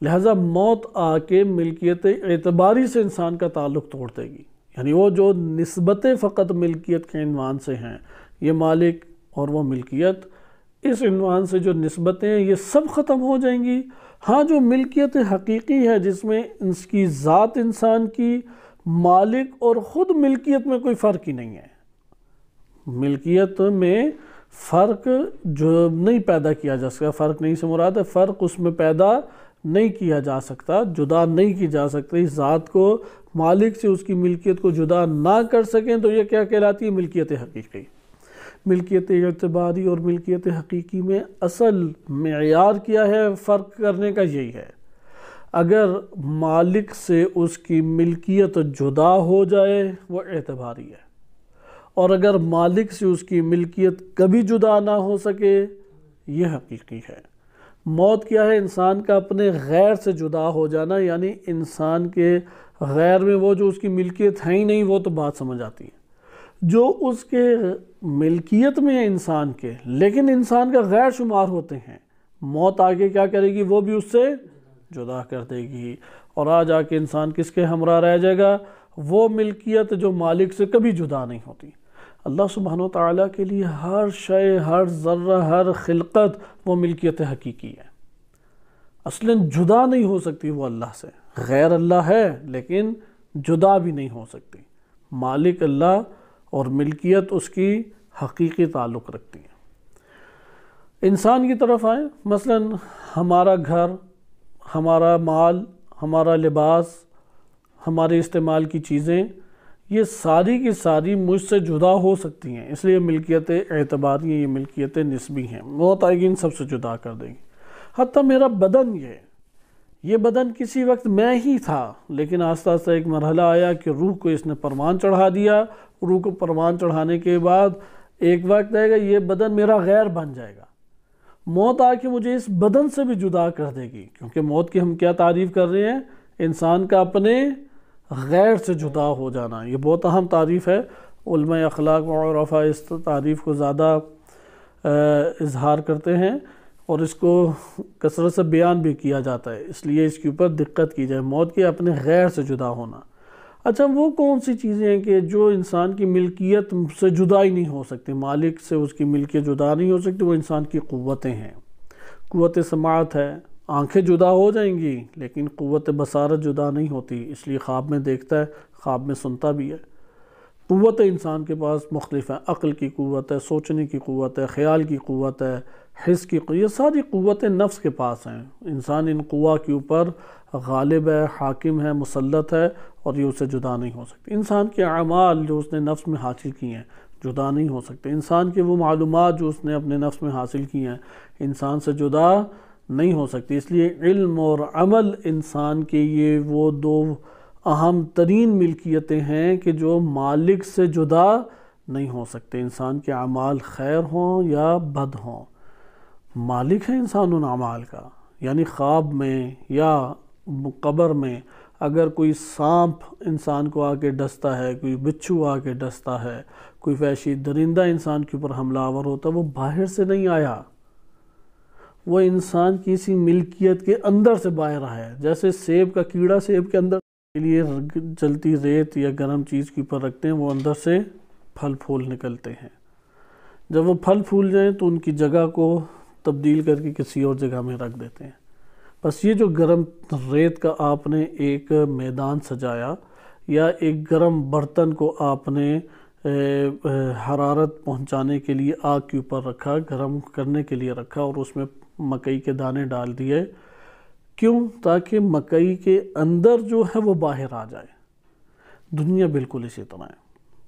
لہذا موت آ کے ملکیت اعتباری سے انسان کا تعلق توڑ دے گی، یعنی وہ جو نسبتیں فقط ملکیت کے عنوان سے ہیں، یہ مالک اور وہ ملکیت، اس عنوان سے جو نسبتیں ہیں یہ سب ختم ہو جائیں گی۔ ہاں جو ملکیت حقیقی ہے جس میں اس کی ذات انسان کی، مالک اور خود ملکیت میں کوئی فرق ہی نہیں ہے، ملکیت میں فرق جو نہیں پیدا کیا جا سکتا، فرق نہیں سے مراد ہے فرق اس میں پیدا نہیں کیا جا سکتا، جدا نہیں کی جا سکتی، ذات کو مالک سے اس کی ملکیت کو جدا نہ کر سکیں تو یہ کیا کہلاتی ہے؟ ملکیت حقیقی۔ ملکیت اعتباری اور ملکیت حقیقی میں اصل معیار کیا ہے فرق کرنے کا؟ یہی ہے، اگر مالک سے اس کی ملکیت جدا ہو جائے وہ اعتباری ہے، اور اگر مالک سے اس کی ملکیت کبھی جدا نہ ہو سکے یہ حقیقی ہے۔ موت کیا ہے؟ انسان کا اپنے غیر سے جدا ہو جانا، یعنی انسان کے غیر میں وہ جو اس کی ملکیت ہے ہی نہیں، وہ تو بات سمجھ آتی ہے، جو اس کے ملکیت میں ہے انسان کے لیکن انسان کا غیر شمار ہوتے ہیں، موت آگے کیا کرے گی؟ وہ بھی اس سے جدا کر دے گی، اور آ جا کے انسان کس کے ہمراہ رہ جائے گا؟ وہ ملکیت جو مالک سے کبھی جدا نہیں ہوتی۔ اللہ سبحانہ و تعالیٰ کے لیے ہر شے، ہر ذرہ، ہر خلقت وہ ملکیت حقیقی ہے، اصلاً جدا نہیں ہو سکتی وہ اللہ سے، غیر اللہ ہے لیکن جدا بھی نہیں ہو سکتی، مالک اللہ اور ملکیت اس کی حقیقی تعلق رکھتی ہے۔ انسان کی طرف آئیں، مثلاً ہمارا گھر، ہمارا مال، ہمارا لباس، ہمارے استعمال کی چیزیں، یہ ساری کی ساری مجھ سے جدا ہو سکتی ہیں، اس لیے ملکیت اعتباری ہیں، یہ ملکیت نسبی ہیں، موت آئے گی ان سب سے جدا کر دے گی۔ حتیٰ میرا بدن، یہ بدن کسی وقت میں ہی تھا، لیکن آہستہ آہستہ ایک مرحلہ آیا کہ روح کو اس نے پروان چڑھا دیا، روح کو پروان چڑھانے کے بعد ایک وقت آئے گا یہ بدن میرا غیر بن جائے گا، موت آ کے مجھے اس بدن سے بھی جدا کر دے گی، کیونکہ موت کی ہم کیا تعریف کر رہے ہیں؟ انسان کا اپنے غیر سے جدا ہو جانا، یہ بہت اہم تعریف ہے، علماء اخلاق و عرفاء اس تعریف کو زیادہ اظہار کرتے ہیں اور اس کو کثرت سے بیان بھی کیا جاتا ہے، اس لیے اس کے اوپر دقت کی جائے، موت کے اپنے غیر سے جدا ہونا۔ اچھا وہ کون سی چیزیں ہیں کہ جو انسان کی ملکیت سے جدا ہی نہیں ہو سکتی، مالک سے اس کی ملکیت جدا نہیں ہو سکتی؟ وہ انسان کی قوتیں ہیں، قوت سماعت ہے، آنکھیں جدا ہو جائیں گی لیکن قوت بصارت جدا نہیں ہوتی، اس لیے خواب میں دیکھتا ہے، خواب میں سنتا بھی ہے۔ قوت انسان کے پاس مختلف ہے، عقل کی قوت ہے، سوچنے کی قوت ہے، خیال کی قوت ہے، حس کی قوت، یہ ساری قوتیں نفس کے پاس ہیں، انسان ان قوا کے اوپر غالب ہے، حاکم ہے، مسلط ہے، اور یہ اسے جدا نہیں ہو سکتی۔ انسان کے اعمال جو اس نے نفس میں حاصل کی ہیں جدا نہیں ہو سکتے، انسان کے وہ معلومات جو اس نے اپنے نفس میں حاصل کی ہیں انسان سے جدا نہیں ہو سکتی۔ اس لیے علم اور عمل انسان کے یہ وہ دو اہم ترین ملکیتیں ہیں کہ جو مالک سے جدا نہیں ہو سکتے، انسان کے اعمال خیر ہوں یا بد ہوں۔ مالک ہے انسان ان اعمال کا، یعنی خواب میں یا قبر میں اگر کوئی سانپ انسان کو آ کے ڈستا ہے، کوئی بچھو آ کے ڈستا ہے، کوئی وحشی درندہ انسان کے اوپر حملہ آور ہوتا ہے، وہ باہر سے نہیں آیا، وہ انسان کی اسی ملکیت کے اندر سے باہر آیا ہے۔ جیسے سیب کا کیڑا سیب کے اندر کے لیے جلتی ریت یا گرم چیز کے اوپر رکھتے ہیں، وہ اندر سے پھل پھول نکلتے ہیں، جب وہ پھل پھول جائیں تو ان کی جگہ کو تبدیل کر کے کسی اور جگہ میں رکھ دیتے ہیں۔ بس یہ جو گرم ریت کا آپ نے ایک میدان سجایا یا ایک گرم برتن کو آپ نے حرارت پہنچانے کے لیے آگ کے اوپر رکھا، گرم کرنے کے لیے رکھا، اور اس میں مکئی کے دانے ڈال دیے، کیوں؟ تاکہ مکئی کے اندر جو ہے وہ باہر آ جائے۔ دنیا بالکل اسی طرح ہے،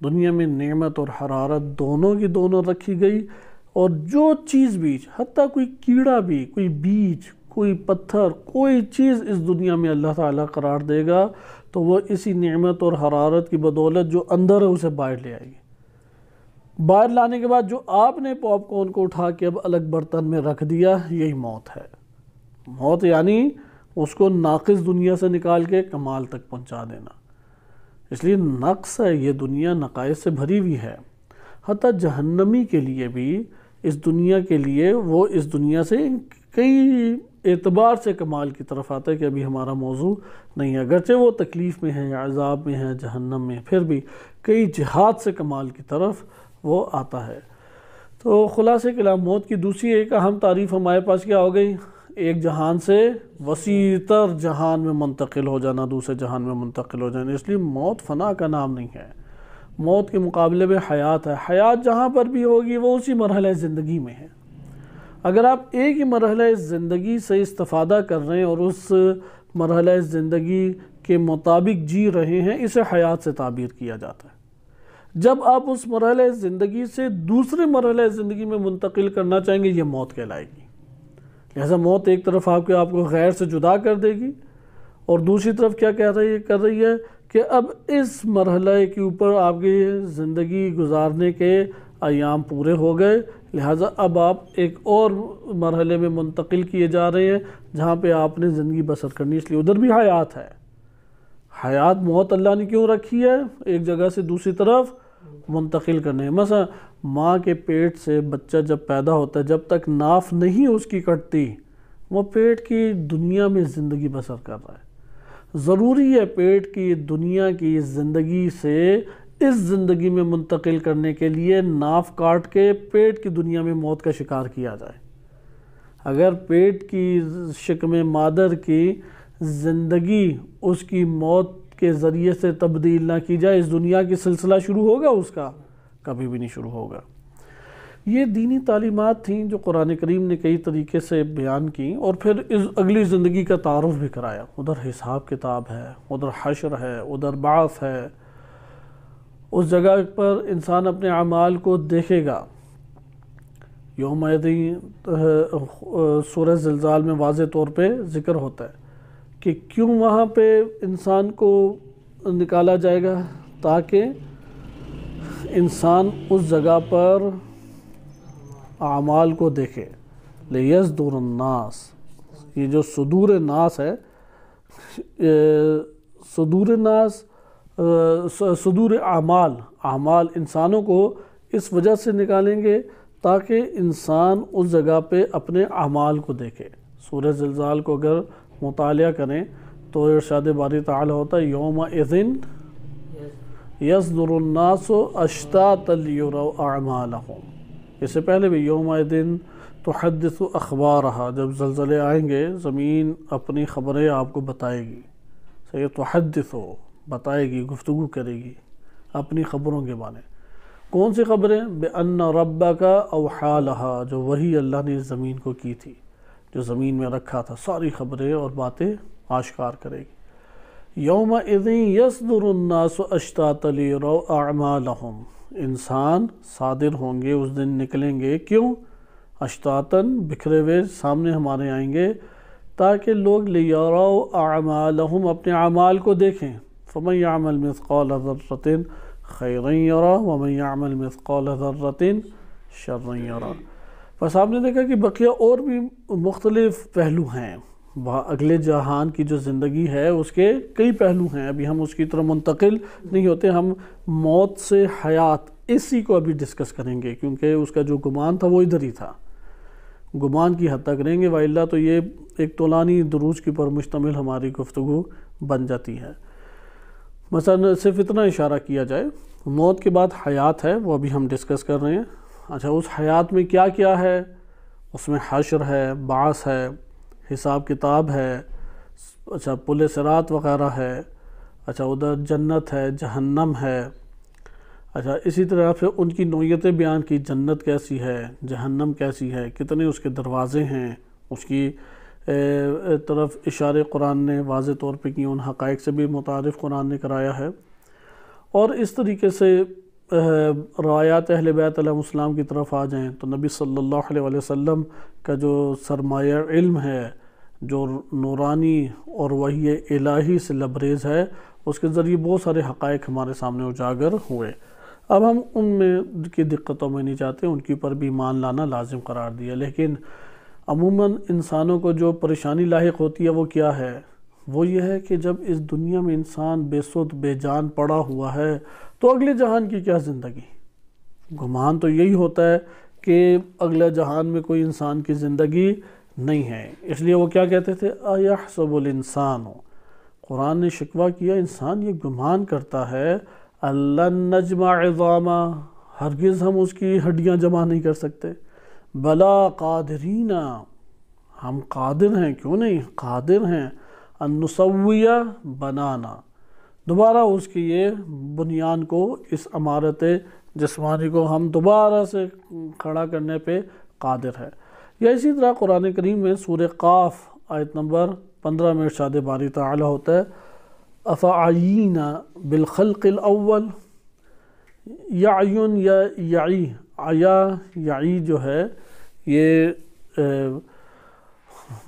دنیا میں نعمت اور حرارت دونوں کی دونوں رکھی گئی، اور جو چیز بیج، حتیٰ کوئی کیڑا بھی، کوئی بیج، کوئی پتھر، کوئی چیز اس دنیا میں اللہ تعالیٰ قرار دے گا تو وہ اسی نعمت اور حرارت کی بدولت جو اندر ہے اسے باہر لے آئے گی۔ باہر لانے کے بعد جو آپ نے پاپ کارن کو اٹھا کے اب الگ برتن میں رکھ دیا، یہی موت ہے۔ موت یعنی اس کو ناقص دنیا سے نکال کے کمال تک پہنچا دینا۔ اس لیے نقص ہے، یہ دنیا نقائص سے بھری ہوئی ہے۔ حتیٰ جہنمی کے لیے بھی اس دنیا کے لیے وہ اس دنیا سے کئی اعتبار سے کمال کی طرف آتا ہے کہ ابھی ہمارا موضوع نہیں ہے، اگرچہ وہ تکلیف میں ہے یا عذاب میں ہے جہنم میں، پھر بھی کئی جہات سے کمال کی طرف وہ آتا ہے۔ تو خلاصہ کلام، موت کی دوسری ایک اہم تعریف ہمارے پاس کیا ہو گئی؟ ایک جہان سے وسیع تر جہان میں منتقل ہو جانا، دوسرے جہان میں منتقل ہو جانا۔ اس لیے موت فنا کا نام نہیں ہے، موت کے مقابلے میں حیات ہے۔ حیات جہاں پر بھی ہوگی وہ اسی مرحلہ زندگی میں ہے۔ اگر آپ ایک ہی مرحلہ زندگی سے استفادہ کر رہے ہیں اور اس مرحلہ زندگی کے مطابق جی رہے ہیں، اسے حیات سے تعبیر کیا جاتا ہے۔ جب آپ اس مرحلہ زندگی سے دوسرے مرحلہ زندگی میں منتقل کرنا چاہیں گے، یہ موت کہلائے گی۔ لہذا موت ایک طرف آپ کو غیر سے جدا کر دے گی، اور دوسری طرف کیا کر رہی ہے کہ اب اس مرحلہ کے اوپر آپ کی زندگی گزارنے کے ایام پورے ہو گئے، لہٰذا اب آپ ایک اور مرحلے میں منتقل کیے جا رہے ہیں جہاں پہ آپ نے زندگی بسر کرنی، اس لیے ادھر بھی حیات ہے۔ حیات موت اللہ نے کیوں رکھی ہے؟ ایک جگہ سے دوسری طرف منتقل کرنے۔ مثلا ماں کے پیٹ سے بچہ جب پیدا ہوتا ہے، جب تک ناف نہیں اس کی کٹتی، وہ پیٹ کی دنیا میں زندگی بسر کر رہا ہے۔ ضروری ہے پیٹ کی دنیا کی زندگی سے اس زندگی میں منتقل کرنے کے لیے ناف کاٹ کے پیٹ کی دنیا میں موت کا شکار کیا جائے۔ اگر پیٹ کی شکم مادر کی زندگی اس کی موت کے ذریعے سے تبدیل نہ کی جائے، اس دنیا کی سلسلہ شروع ہوگا اس کا؟ کبھی بھی نہیں شروع ہوگا۔ یہ دینی تعلیمات تھیں جو قرآن کریم نے کئی طریقے سے بیان کی، اور پھر اس اگلی زندگی کا تعارف بھی کرایا۔ ادھر حساب کتاب ہے، ادھر حشر ہے، ادھر بعث ہے۔ اس جگہ پر انسان اپنے اعمال کو دیکھے گا۔ یوم سورہ زلزال میں واضح طور پہ ذکر ہوتا ہے کہ کیوں وہاں پہ انسان کو نکالا جائے گا، تاکہ انسان اس جگہ پر اعمال کو دیکھے۔ لیصدر الناس، یہ جو صدور الناس ہے، صدور الناس، صدور اعمال انسانوں کو اس وجہ سے نکالیں گے تاکہ انسان اس جگہ پہ اپنے اعمال کو دیکھے۔ سورہ زلزال کو اگر مطالعہ کریں تو ارشاد باری تعالی ہوتا ہے یومئذ یصدر الناس اشتاتا لیروا اعمالہم۔ اس سے پہلے بھی یومئذ تحدث اخبارہا، جب زلزلے آئیں گے زمین اپنی خبریں آپ کو بتائے گی۔ تحدث بتائے گی، گفتگو کرے گی اپنی خبروں کے بارے۔ کون سی خبریں؟ بِأَنَّ رَبَّكَ أَوْحَىٰ لَهَا، جو وہی اللہ نے زمین کو کی تھی، جو زمین میں رکھا تھا، ساری خبریں اور باتیں آشکار کرے گی۔ یومئذ یصدر الناس اشتاتا لیروا اعمالہم، انسان صادر ہوں گے اس دن، نکلیں گے، کیوں؟ اشتاتاً، بکھرے ہوئے سامنے ہمارے آئیں گے تاکہ لوگ لیروا اعمالہم، اپنے اعمال کو دیکھیں۔ فمن یعمل مثقال ذرۃ خیرا یرہ ومن یعمل مثقال ذرۃ شرا یرہ۔ بس آپ نے دیکھا کہ بقیہ اور بھی مختلف پہلو ہیں، اگلے جہان کی جو زندگی ہے اس کے کئی پہلو ہیں، ابھی ہم اس کی طرح منتقل نہیں ہوتے، ہم موت سے حیات اسی کو ابھی ڈسکس کریں گے، کیونکہ اس کا جو گمان تھا وہ ادھر ہی تھا، گمان کی حد تک کریں گے، وإلا تو یہ ایک طولانی دروس کے پر مشتمل ہماری گفتگو بن جاتی ہے۔ مثلا صرف اتنا اشارہ کیا جائے، موت کے بعد حیات ہے، وہ ابھی ہم ڈسکس کر رہے ہیں۔ اچھا، اس حیات میں کیا کیا ہے؟ اس میں حشر ہے، بعث ہے، حساب کتاب ہے، اچھا پل صراط وغیرہ ہے، اچھا ادھر جنت ہے، جہنم ہے، اچھا اسی طرح پھر ان کی نوعیتیں بیان کی، جنت کیسی ہے، جہنم کیسی ہے، کتنے اس کے دروازے ہیں، اس کی طرف اشارے قرآن نے واضح طور پہ کی، ان حقائق سے بھی متعارف قرآن نے کرایا ہے۔ اور اس طریقے سے روایات اہل بیت علیہ السلام کی طرف آ جائیں تو نبی صلی اللہ علیہ وسلم کا جو سرمایہ علم ہے، جو نورانی اور وحی الہی سے لبریز ہے، اس کے ذریعے بہت سارے حقائق ہمارے سامنے اجاگر ہوئے۔ اب ہم ان میں کی دقتوں میں نہیں جاتے، ان کے اوپر بھی ایمان لانا لازم قرار دیا، لیکن عموماً انسانوں کو جو پریشانی لاحق ہوتی ہے وہ کیا ہے؟ وہ یہ ہے کہ جب اس دنیا میں انسان بے سود بے جان پڑا ہوا ہے تو اگلے جہان کی کیا زندگی؟ گمان تو یہی ہوتا ہے کہ اگلے جہان میں کوئی انسان کی زندگی نہیں ہے، اس لیے وہ کیا کہتے تھے؟ اَيَحْسَبُ الْإِنسَانُ، قرآن نے شکوہ کیا، انسان یہ گمان کرتا ہے أَلَّن نَجْمَعَ عِظَامًا، ہرگز ہم اس کی ہڈیاں جمع نہیں کر سکتے، بلا قادرین، ہم قادر ہیں، کیوں نہیں قادر ہیں، ان نسویہ بنانا، دوبارہ اس کی یہ بنیان کو، اس عمارت جسمانی کو ہم دوبارہ سے کھڑا کرنے پہ قادر ہے۔ یا اسی طرح قرآن کریم میں سورہ قاف آیت نمبر 15 میں ارشاد باری تعالی ہوتا ہے افعینا بالخلق الاول، یعین یا یعی، عیا یعی جو ہے یہ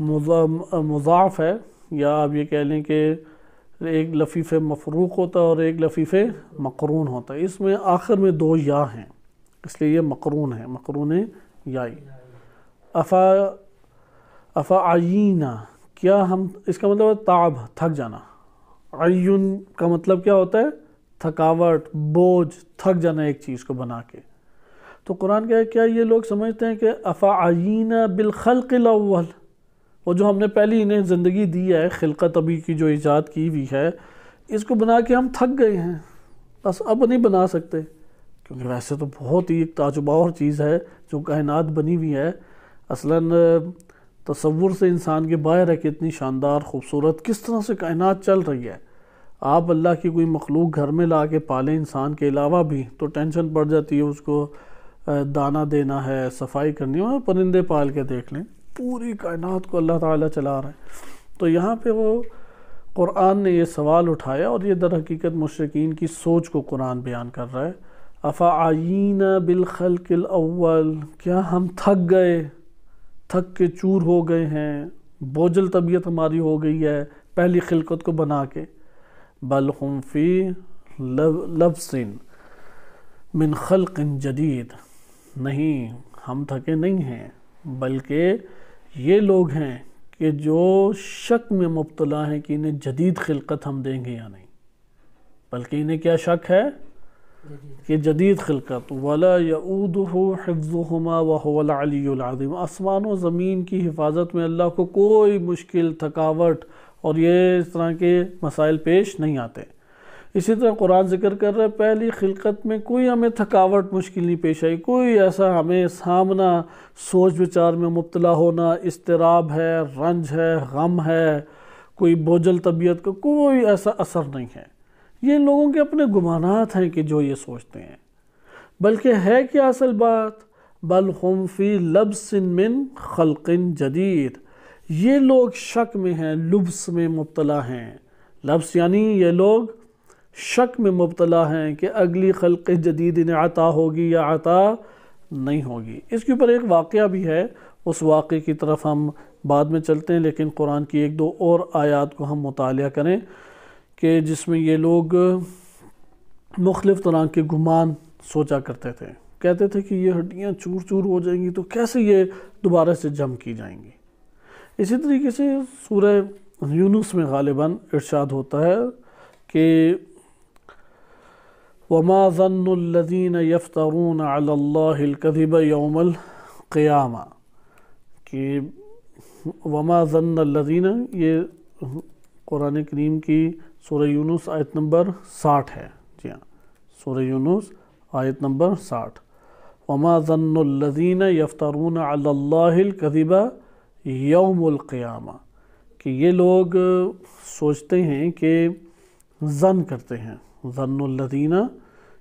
مضاف ہے، یا آپ یہ کہہ لیں کہ ایک لفیف مفروق ہوتا ہے اور ایک لفیف مقرون ہوتا ہے، اس میں آخر میں دو یا ہیں، اس لیے یہ مقرون ہے، مقرون یائی۔ افعینا، کیا ہم، اس کا مطلب ہے تعب، تھک جانا، عیون کا مطلب کیا ہوتا ہے؟ تھکاوٹ، بوجھ، تھک جانا ایک چیز کو بنا کے۔ تو قرآن کہا ہے کیا یہ لوگ سمجھتے ہیں کہ افعینا بالخلق الاول، وہ جو ہم نے پہلی انہیں زندگی دی ہے، خلقت ابھی کی جو ایجاد کی ہوئی ہے، اس کو بنا کے ہم تھک گئے ہیں، بس اب نہیں بنا سکتے، کیونکہ ویسے تو بہت ہی ایک تعجب اور چیز ہے جو کائنات بنی ہوئی ہے، اصلاً تصور سے انسان کے باہر ہے کہ اتنی شاندار خوبصورت کس طرح سے کائنات چل رہی ہے۔ آپ اللہ کی کوئی مخلوق گھر میں لا کے پالیں انسان کے علاوہ بھی تو ٹینشن پڑ جاتی ہے، اس کو دانہ دینا ہے، صفائی کرنی ہے، پرندے پال کے دیکھ لیں، پوری کائنات کو اللہ تعالیٰ چلا رہا ہے۔ تو یہاں پہ وہ قرآن نے یہ سوال اٹھایا، اور یہ در حقیقت مشرکین کی سوچ کو قرآن بیان کر رہا ہے۔ افعینا بالخلق الاول، کیا ہم تھک گئے، تھک کے چور ہو گئے ہیں، بوجھل طبیعت ہماری ہو گئی ہے پہلی خلقت کو بنا کے۔ بل ہم فی لبس من خلق جدید، نہیں ہم تھکے نہیں ہیں، بلکہ یہ لوگ ہیں کہ جو شک میں مبتلا ہیں کہ انہیں جدید خلقت ہم دیں گے یا نہیں، بلکہ انہیں کیا شک ہے کہ جدید خلقت، وَلَا يَعُودُهُ حِفْظُهُمَا وَهُوَ الْعَلِيُّ الْعَظِيمُ، آسمان و زمین کی حفاظت میں اللہ کو کوئی مشکل، تھکاوٹ اور یہ اس طرح کے مسائل پیش نہیں آتے۔ اسی طرح قرآن ذکر کر رہا ہے پہلی خلقت میں کوئی ہمیں تھکاوٹ مشکل نہیں پیش آئی، کوئی ایسا ہمیں سامنا، سوچ بچار میں مبتلا ہونا، اضطراب ہے، رنج ہے، غم ہے، کوئی بوجھل طبیعت کا کوئی ایسا اثر نہیں ہے۔ یہ لوگوں کے اپنے گمانات ہیں کہ جو یہ سوچتے ہیں، بلکہ ہے کیا اصل بات؟ بل ہم فی لبس من خلق جدید، یہ لوگ شک میں ہیں، لبس میں مبتلا ہیں۔ لبس یعنی یہ لوگ شک میں مبتلا ہیں کہ اگلی خلق جدید انہیں عطا ہوگی یا عطا نہیں ہوگی۔ اس کے اوپر ایک واقعہ بھی ہے، اس واقعے کی طرف ہم بعد میں چلتے ہیں، لیکن قرآن کی ایک دو اور آیات کو ہم مطالعہ کریں کہ جس میں یہ لوگ مختلف طرح کے گمان سوچا کرتے تھے۔ کہتے تھے کہ یہ ہڈیاں چور چور ہو جائیں گی تو کیسے یہ دوبارہ سے جم کی جائیں گی۔ اسی طریقے سے سورہ یونس میں غالباً ارشاد ہوتا ہے کہ وَمَا ظَنُّ الَّذِينَ يَفْتَرُونَ عَلَى اللَّهِ الْكَذِبَ يَوْمَ الْقِيَامَةِ، کہ وَمَا ظَنَّ الَّذِينَ یہ قرآن کریم کی سورہ یونس آیت نمبر 60 ہے۔ جی ہاں، سورہ یونس آیت نمبر 60، وَمَا ظَنُّ الَّذِينَ يَفْتَرُونَ عَلَى اللَّهِ الْكَذِبَ یوم القیامہ، کہ یہ لوگ سوچتے ہیں کہ ظن کرتے ہیں، ظن الذین،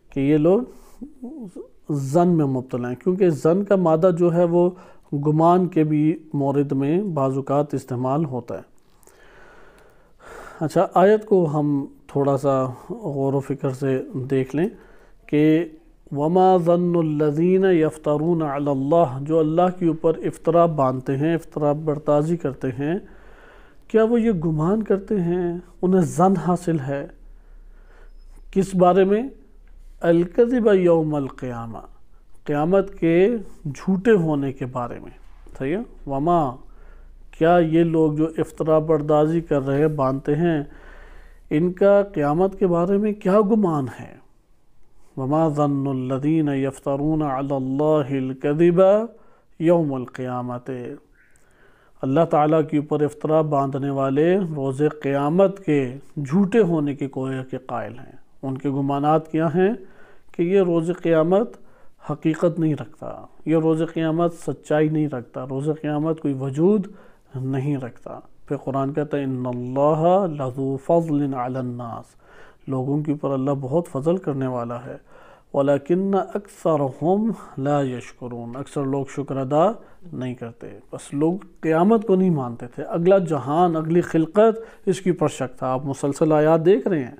کہ یہ لوگ ظن میں مبتلا ہیں، کیونکہ ظن کا مادہ جو ہے وہ گمان کے بھی مورد میں بعض اوقات استعمال ہوتا ہے۔ اچھا، آیت کو ہم تھوڑا سا غور و فکر سے دیکھ لیں کہ وَمَا ظَنُّ الَّذِينَ يَفْتَرُونَ عَلَى اللَّهِ، جو اللہ کے اوپر افطرا باندھتے ہیں، افطرا برتازی کرتے ہیں، کیا وہ یہ گمان کرتے ہیں، انہیں ظن حاصل ہے کس بارے میں؟ الکذب یوم القیامہ، قیامت کے جھوٹے ہونے کے بارے میں۔ صحیح ہے، وما، کیا یہ لوگ جو افطرا بردازی کر رہے باندھتے ہیں، ان کا قیامت کے بارے میں کیا گمان ہے؟ وَمَا ظَنُّ الَّذِينَ يَفْتَرُونَ عَلَى اللَّهِ الْكَذِبَ يَوْمَ الْقِيَامَةِ، اللہ تعالیٰ کے اوپر افطرا باندھنے والے روز قیامت کے جھوٹے ہونے کے قائل ہیں۔ ان کے گمانات کیا ہیں؟ کہ یہ روز قیامت حقیقت نہیں رکھتا، یہ روز قیامت سچائی نہیں رکھتا، روز قیامت کوئی وجود نہیں رکھتا۔ پھر قرآن کہتا ہے اِنَّ اللَّهَ لَذُو فَضْلٍ عَلَى النَّاسِ، لوگوں کے اوپر اللہ بہت فضل کرنے والا ہے، وَلَكِنَّ أَكْثَرَهُمْ لَا يَشْكُرُونَ، اکثر لوگ شکر ادا نہیں کرتے۔ بس لوگ قیامت کو نہیں مانتے تھے، اگلا جہان، اگلی خلقت، اس کی پر شک تھا۔ آپ مسلسل آیات دیکھ رہے ہیں،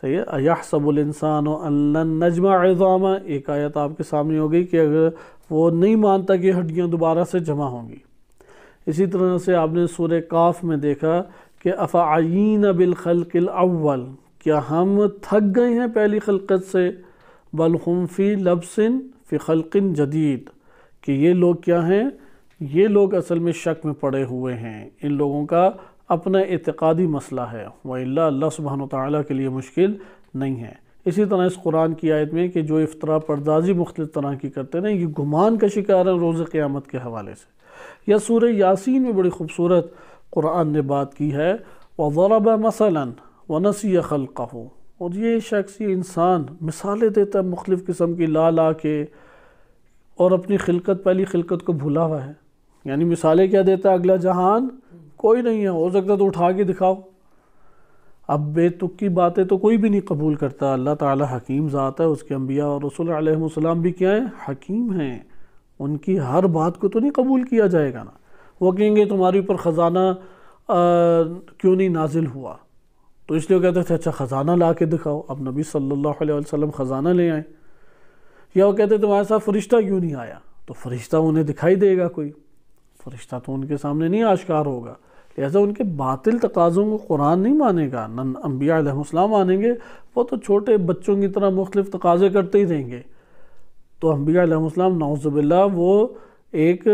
صحیح ہے، أَيَحْسَبُ الْإِنسَانُ أَن لَّن نَّجْمَعَ عِظَامَهُ، ایک آیت آپ کے سامنے ہو گئی کہ اگر وہ نہیں مانتا کہ ہڈیاں دوبارہ سے جمع ہوں گی۔ اسی طرح سے آپ نے سورہ کاف میں دیکھا کہ أَفَعَيِّينَ بِالْخَلْقِ الْأَوَّلِ، کیا ہم تھک گئے ہیں پہلی خلقت سے؟ بل ہم فی لبس فی خلق جدید، کہ یہ لوگ کیا ہیں؟ یہ لوگ اصل میں شک میں پڑے ہوئے ہیں، ان لوگوں کا اپنا اعتقادی مسئلہ ہے، وَإِلَّا اللہ سبحانہ وتعالیٰ کے لیے مشکل نہیں ہے۔ اسی طرح اس قرآن کی آیت میں کہ جو افطرا پردازی مختلف طرح کی کرتے ہیں، یہ گمان کا شکار ہیں روز قیامت کے حوالے سے۔ یا سورہ یاسین میں بڑی خوبصورت قرآن نے بات کی ہے، وَضَرَبَ مَثَلًا وَنَسِيَ خَلْقَهُ، اور یہ شخص، یہ انسان مثالیں دیتا ہے مختلف قسم کی لا کے، اور اپنی خلقت، پہلی خلقت کو بھولا ہوا ہے۔ یعنی مثالیں کیا دیتا ہے؟ اگلا جہان کوئی نہیں ہے، ہو سکتا تو اٹھا کے دکھاؤ۔ اب بے تک کی باتیں تو کوئی بھی نہیں قبول کرتا۔ اللہ تعالیٰ حکیم ذات ہے، اس کے انبیاء اور رسول علیہ السلام بھی کیا ہیں؟ حکیم ہیں، ان کی ہر بات کو تو نہیں قبول کیا جائے گا نا۔ وہ کہیں گے تمہاری اوپر خزانہ کیوں نہیں نازل ہوا، تو اس لیے وہ کہتے تھے اچھا خزانہ لا کے دکھاؤ۔ اب نبی صلی اللہ علیہ وسلم خزانہ لے آئے۔ یا وہ کہتے تمہارے ساتھ فرشتہ کیوں نہیں آیا، تو فرشتہ انہیں دکھائی دے گا، کوئی فرشتہ تو ان کے سامنے نہیں آشکار ہوگا، لہذا ان کے باطل تقاضوں کو قرآن نہیں مانے گا، نہ انبیاء علیہ السلام مانیں گے۔ وہ تو چھوٹے بچوں کی طرح مختلف تقاضے کرتے ہی رہیں گے۔ تو انبیاء علیہ السلام نعوذ باللہ وہ ایک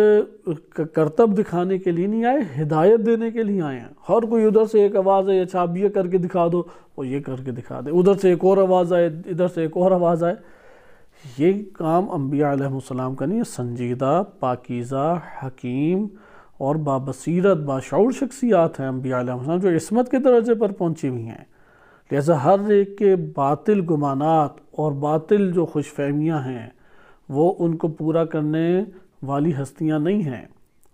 کرتب دکھانے کے لیے نہیں آئے، ہدایت دینے کے لیے آئے ہیں۔ ہر کوئی ادھر سے ایک آواز ہے، اچھا آپ یہ کر کے دکھا دو، وہ یہ کر کے دکھا دے، ادھر سے ایک اور آواز آئے، ادھر سے ایک اور آواز آئے۔ یہ کام انبیاء علیہ السلام کا نہیں ہے۔ سنجیدہ، پاکیزہ، حکیم اور بابصیرت، باشعور شخصیات ہیں انبیاء علیہ السلام، جو عصمت کے درجے پر پہنچی ہوئی ہیں۔ لہذا ہر ایک کے باطل گمانات اور باطل جو خوش فہمیاں ہیں وہ ان کو پورا کرنے والی ہستیاں نہیں ہیں،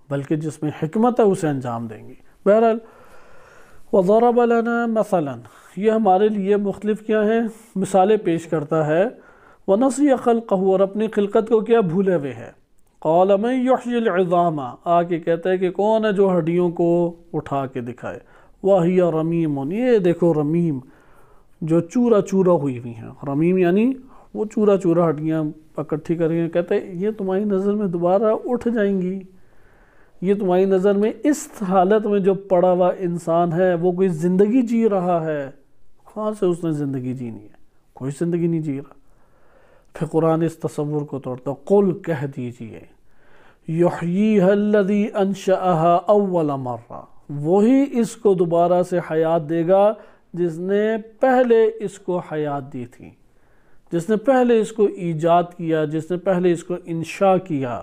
بلکہ جس میں حکمت ہے اسے انجام دیں گی۔ بہرحال وَضَرَبَ لَنَا مَثَلًا، یہ ہمارے لیے مختلف کیا ہیں؟ مثالیں پیش کرتا ہے۔ وَنَسِيَ خَلْقَهُ، اور اپنی خلقت کو کیا بھولے ہوئے ہے۔ قال من یحیی العظام، آ کے کہتا ہے کہ کون ہے جو ہڈیوں کو اٹھا کے دکھائے، وہی رمیم، یہ دیکھو رمیم جو چورا چورا ہوئی ہوئی ہیں، رمیم یعنی وہ چورا چورا ہڈیاں اکٹھی کر گئے، کہتے ہیں یہ تمہاری نظر میں دوبارہ اٹھ جائیں گی، یہ تمہاری نظر میں اس حالت میں جو پڑا ہوا انسان ہے وہ کوئی زندگی جی رہا ہے؟ کہاں سے اس نے زندگی جینی ہے؟ کوئی زندگی نہیں جی رہا۔ پھر قرآن اس تصور کو توڑتا، قل کہہ دیجئے یحییھا الذی انشأھا اول مرہ، وہی اس کو دوبارہ سے حیات دے گا جس نے پہلے اس کو حیات دی تھی، جس نے پہلے اس کو ایجاد کیا، جس نے پہلے اس کو انشاء کیا،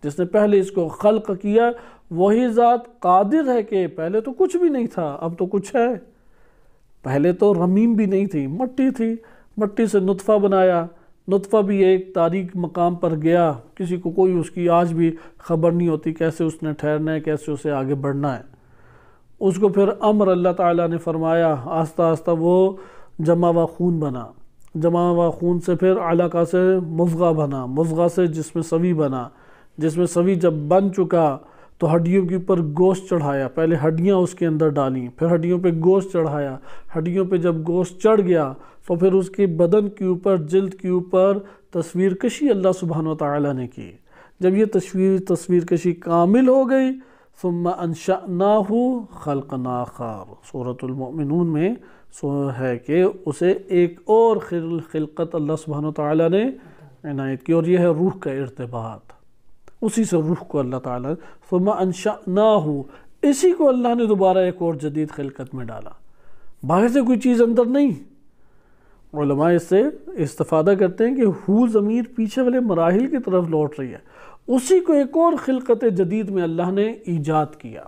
جس نے پہلے اس کو خلق کیا، وہی ذات قادر ہے کہ پہلے تو کچھ بھی نہیں تھا اب تو کچھ ہے۔ پہلے تو رمیم بھی نہیں تھی، مٹی تھی، مٹی سے نطفہ بنایا، نطفہ بھی ایک تاریک مقام پر گیا، کسی کو کوئی اس کی آج بھی خبر نہیں ہوتی کیسے اس نے ٹھہرنا ہے، کیسے اسے آگے بڑھنا ہے۔ اس کو پھر امر اللہ تعالیٰ نے فرمایا، آہستہ آہستہ وہ جمع و خون بنا، جمع و خون سے پھر علقہ سے مضغہ بنا، مضغہ سے جسم سوی بنا، جسم سوی جب بن چکا تو ہڈیوں کے اوپر گوشت چڑھایا، پہلے ہڈیاں اس کے اندر ڈالیں، پھر ہڈیوں پہ گوشت چڑھایا، ہڈیوں پہ جب گوشت چڑھ گیا تو پھر اس کے بدن کے اوپر، جلد کے اوپر تصویر کشی اللہ سبحانہ وتعالی نے کی۔ جب یہ تصویر کشی کامل ہو گئی، ثم انشأناہ خلقا آخر، سورۃ المؤمنون میں ہے کہ اسے ایک اور خلقت اللہ سبحانہ وتعالی نے عنایت کی، اور یہ ہے روح کا ارتباط، اسی سے روح کو اللہ تعالیٰ ثم انشأناہ، اسی کو اللہ نے دوبارہ ایک اور جدید خلقت میں ڈالا، باہر سے کوئی چیز اندر نہیں۔ علماء اس سے استفادہ کرتے ہیں کہ ہو ضمیر پیچھے والے مراحل کی طرف لوٹ رہی ہے، اسی کو ایک اور خلقت جدید میں اللہ نے ایجاد کیا۔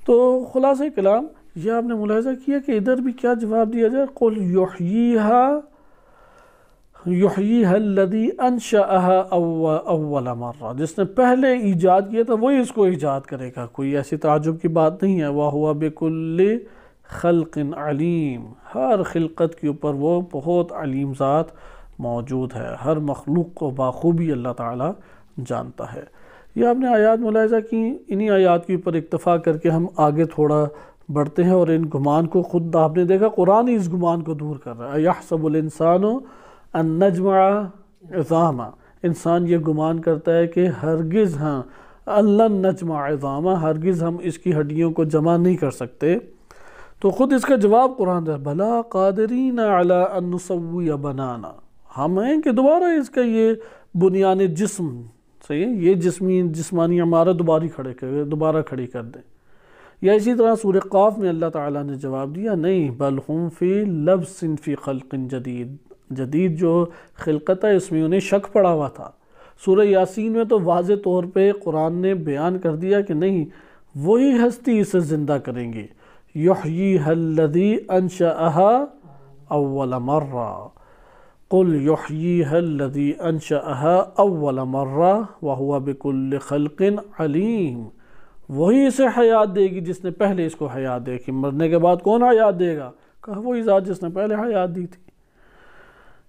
تو خلاصہ کلام یہ آپ نے ملاحظہ کیا کہ ادھر بھی کیا جواب دیا جائے، قل یحییھا الذی انشأھا اول مرہ، جس نے پہلے ایجاد کیا تھا وہی اس کو ایجاد کرے گا، کوئی ایسی تعجب کی بات نہیں ہے۔ وَهُوَ بِكُلِّ خَلْقٍ عَلِيمٍ، ہر خلقت کے اوپر وہ بہت علیم ذات موجود ہے، ہر مخلوق کو بخوبی اللہ تعالیٰ جانتا ہے۔ یہ آپ نے آیات ملاحظہ کی، انہی آیات کے اوپر اکتفا کر کے ہم آگے تھوڑا بڑھتے ہیں، اور ان گمان کو خود آپ نے دیکھا قرآن ہی اس گمان کو دور کر رہا ہے۔ اَيَحْسَبُ الْإِنسَانُ أَن نَجْمَعَ عِظَامًا، انسان یہ گمان کرتا ہے کہ ہرگز لن نجمع عظامہ، ہرگز ہم اس کی ہڈیوں کو جمع نہیں کر سکتے۔ تو خود اس کا جواب قرآن دے، بھلا قادرین علی ان نسوی بنانا، ہم ہیں کہ دوبارہ اس کا یہ بنیان جسم صحیح ہے، یہ جسمانی عمارت دوبارہ کھڑی کر دیں۔ یا اسی طرح سورہ قاف میں اللہ تعالیٰ نے جواب دیا، نہیں، بل ہم فی لبس فی خلق جدید جو خلقت ہے اس میں انہیں شک پڑا ہوا تھا۔ سورہ یاسین میں تو واضح طور پہ قرآن نے بیان کر دیا کہ نہیں، وہی ہستی اسے زندہ کریں گے، یحییھا الذی انشأھا اول مرہ، قل یحییھا الذی انشأھا اول مرہ وہو بکل خلق علیم، وہی اسے حیات دے گی جس نے پہلے اس کو حیات دے گی۔ مرنے کے بعد کون حیات دے گا؟ کہا وہی ذات جس نے پہلے حیات دی تھی۔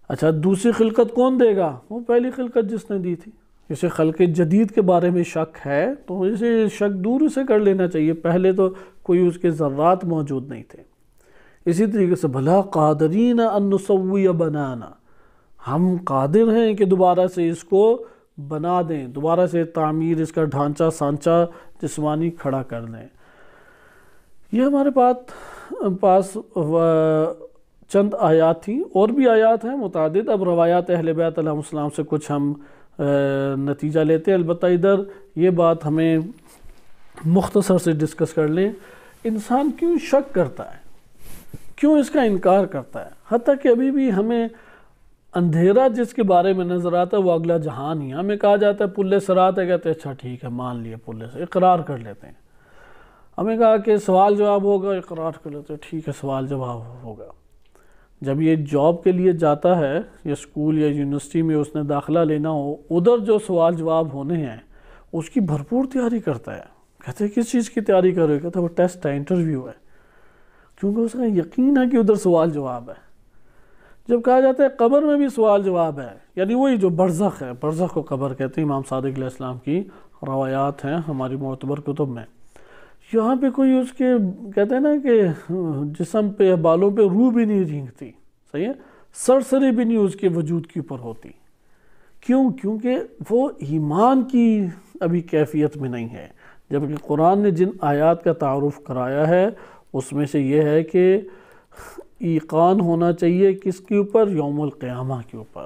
اچھا، دوسری خلقت کون دے گا؟ وہ پہلی خلقت جس نے دی تھی۔ اسے خلق جدید کے بارے میں شک ہے تو اسے شک دور اسے کر لینا چاہیے، پہلے تو کوئی اس کے ذرات موجود نہیں تھے۔ اسی طریقے سے بھلا قادرین ان نسوی بنانا، ہم قادر ہیں کہ دوبارہ سے اس کو بنا دیں، دوبارہ سے تعمیر، اس کا ڈھانچہ سانچہ جسمانی کھڑا کر دیں۔ یہ ہمارے پاس چند آیات تھیں، اور بھی آیات ہیں متعدد۔ اب روایات اہل بیت علیہ السلام سے کچھ ہم نتیجہ لیتے ہیں، البتہ ادھر یہ بات ہمیں مختصر سے ڈسکس کر لیں، انسان کیوں شک کرتا ہے، کیوں اس کا انکار کرتا ہے؟ حتیٰ کہ ابھی بھی ہمیں اندھیرا جس کے بارے میں نظر آتا ہے وہ اگلا جہان ہی، ہمیں کہا جاتا ہے پلے صراط ہے، کہتے ہیں اچھا ٹھیک ہے مان لیے، پلے سے اقرار کر لیتے ہیں۔ ہمیں کہا کہ سوال جواب ہوگا، اقرار کر لیتے ہیں ٹھیک ہے سوال جواب ہوگا۔ جب یہ جاب کے لیے جاتا ہے یا اسکول یا یونیورسٹی میں اس نے داخلہ لینا ہو، ادھر جو سوال جواب ہونے ہیں اس کی بھرپور تیاری کرتا ہے۔ کہتے ہیں کس چیز کی تیاری کر رہے ہیں؟ کہتے ہیں وہ ٹیسٹ ہے، انٹرویو ہے، کیونکہ اس کا یقین ہے کہ ادھر سوال جواب ہے۔ جب کہا جاتا ہے قبر میں بھی سوال جواب ہے، یعنی وہی جو برزخ ہے، برزخ کو قبر کہتے ہیں، امام صادق علیہ السلام کی روایات ہیں ہماری معتبر کتب میں. یہاں پہ کوئی اس کے کہتے ہیں نا کہ جسم پہ بالوں پہ روح بھی نہیں رینگتی، صحیح ہے، سرسری بھی نہیں اس کے وجود کے اوپر ہوتی. کیوں؟ کیونکہ وہ ایمان کی ابھی کیفیت میں نہیں ہے. جبکہ قرآن نے جن آیات کا تعارف کرایا ہے اس میں سے یہ ہے کہ ایقان ہونا چاہیے کس کے اوپر؟ یوم القیامہ کے اوپر.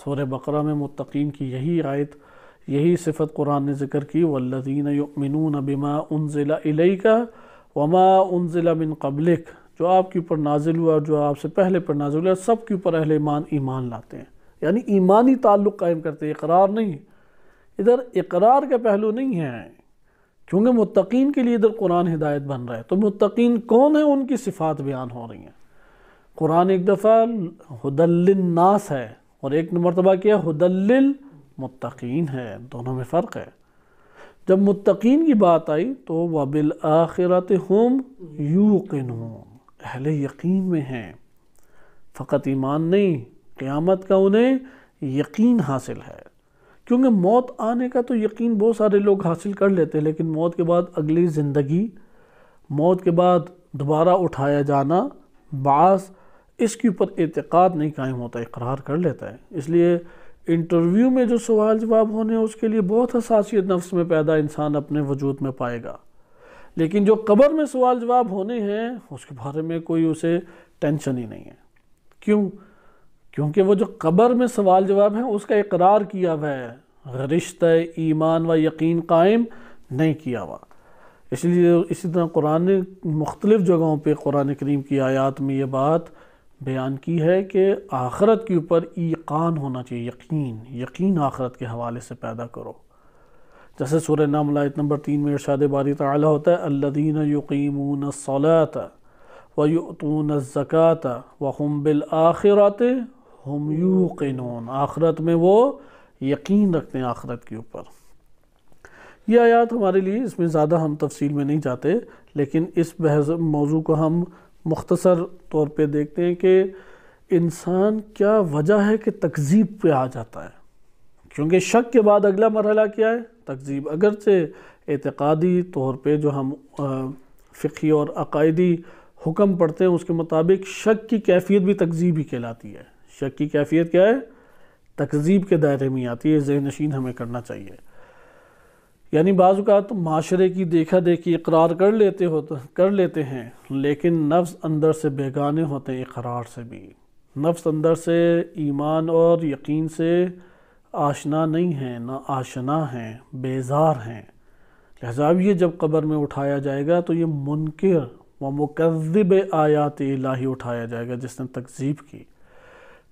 سورہ بقرہ میں متقین کی یہی آیت، یہی صفت قرآن نے ذکر کی، والذین یؤمنون بما انزل الیک وما انزل من قبلک، جو آپ کے اوپر نازل ہوا اور جو آپ سے پہلے پر نازل ہوا، سب کے اوپر اہل ایمان ایمان لاتے ہیں، یعنی ایمانی تعلق قائم کرتے ہیں، اقرار نہیں. ادھر اقرار کا پہلو نہیں ہے، کیونکہ متقین کے لیے ادھر قرآن ہدایت بن رہا ہے. تو متقین کون ہیں؟ ان کی صفات بیان ہو رہی ہیں. قرآن ایک دفعہ ہدی للناس ہے اور ایک مرتبہ کیا ہدی للمتقین ہے، دونوں میں فرق ہے. جب متقین کی بات آئی تو وَبِالْآخِرَةِ هُمْ يُوقِنُونَ، اہل یقین میں ہیں، فقط ایمان نہیں، قیامت کا انہیں یقین حاصل ہے. کیونکہ موت آنے کا تو یقین بہت سارے لوگ حاصل کر لیتے ہیں، لیکن موت کے بعد اگلی زندگی، موت کے بعد دوبارہ اٹھایا جانا، بعث، اس کے اوپر اعتقاد نہیں قائم ہوتا، اقرار کر لیتا ہے. اس لیے انٹرویو میں جو سوال جواب ہونے ہیں اس کے لیے بہت حساسیت نفس میں پیدا انسان اپنے وجود میں پائے گا. لیکن جو قبر میں سوال جواب ہونے ہیں اس کے بارے میں کوئی اسے ٹینشن ہی نہیں ہے. کیوں؟ کیونکہ وہ جو قبر میں سوال جواب ہیں اس کا اقرار کیا ہوا ہے، رشتہ ایمان و یقین قائم نہیں کیا ہوا. اس لیے اسی طرح قرآن نے مختلف جگہوں پہ قرآن کریم کی آیات میں یہ بات بیان کی ہے کہ آخرت کے اوپر ایقان ہونا چاہیے، یقین آخرت کے حوالے سے پیدا کرو. جیسے سورہ نمل آیت نمبر 3 میں ارشاد باری تعالیٰ ہوتا ہے الذین یقیمون الصلاة ویؤتون الزکاة وہم بالآخرۃ ہم یوقنون، آخرت میں وہ یقین رکھتے ہیں آخرت کے اوپر. یہ آیات ہمارے لیے اس میں زیادہ ہم تفصیل میں نہیں جاتے، لیکن اس موضوع کو ہم مختصر طور پہ دیکھتے ہیں کہ انسان کیا وجہ ہے کہ تکذیب پہ آ جاتا ہے. کیونکہ شک کے بعد اگلا مرحلہ کیا ہے؟ تکذیب. اگرچہ اعتقادی طور پہ جو ہم فقہی اور عقائدی حکم پڑھتے ہیں اس کے مطابق شک کی کیفیت بھی تکذیب ہی کہلاتی ہے. شک کی کیفیت کیا ہے؟ تکذیب کے دائرے میں آتی ہے. ذہن نشین ہمیں کرنا چاہیے. یعنی بعض اوقات معاشرے کی دیکھا دیکھی اقرار کر لیتے ہیں، لیکن نفس اندر سے بیگانے ہوتے ہیں اقرار سے بھی. نفس اندر سے ایمان اور یقین سے آشنا نہیں ہیں، نہ آشنا ہیں، بیزار ہیں. لہذا یہ جب قبر میں اٹھایا جائے گا تو یہ منکر و مکذب آیات الہی اٹھایا جائے گا جس نے تکذیب کی.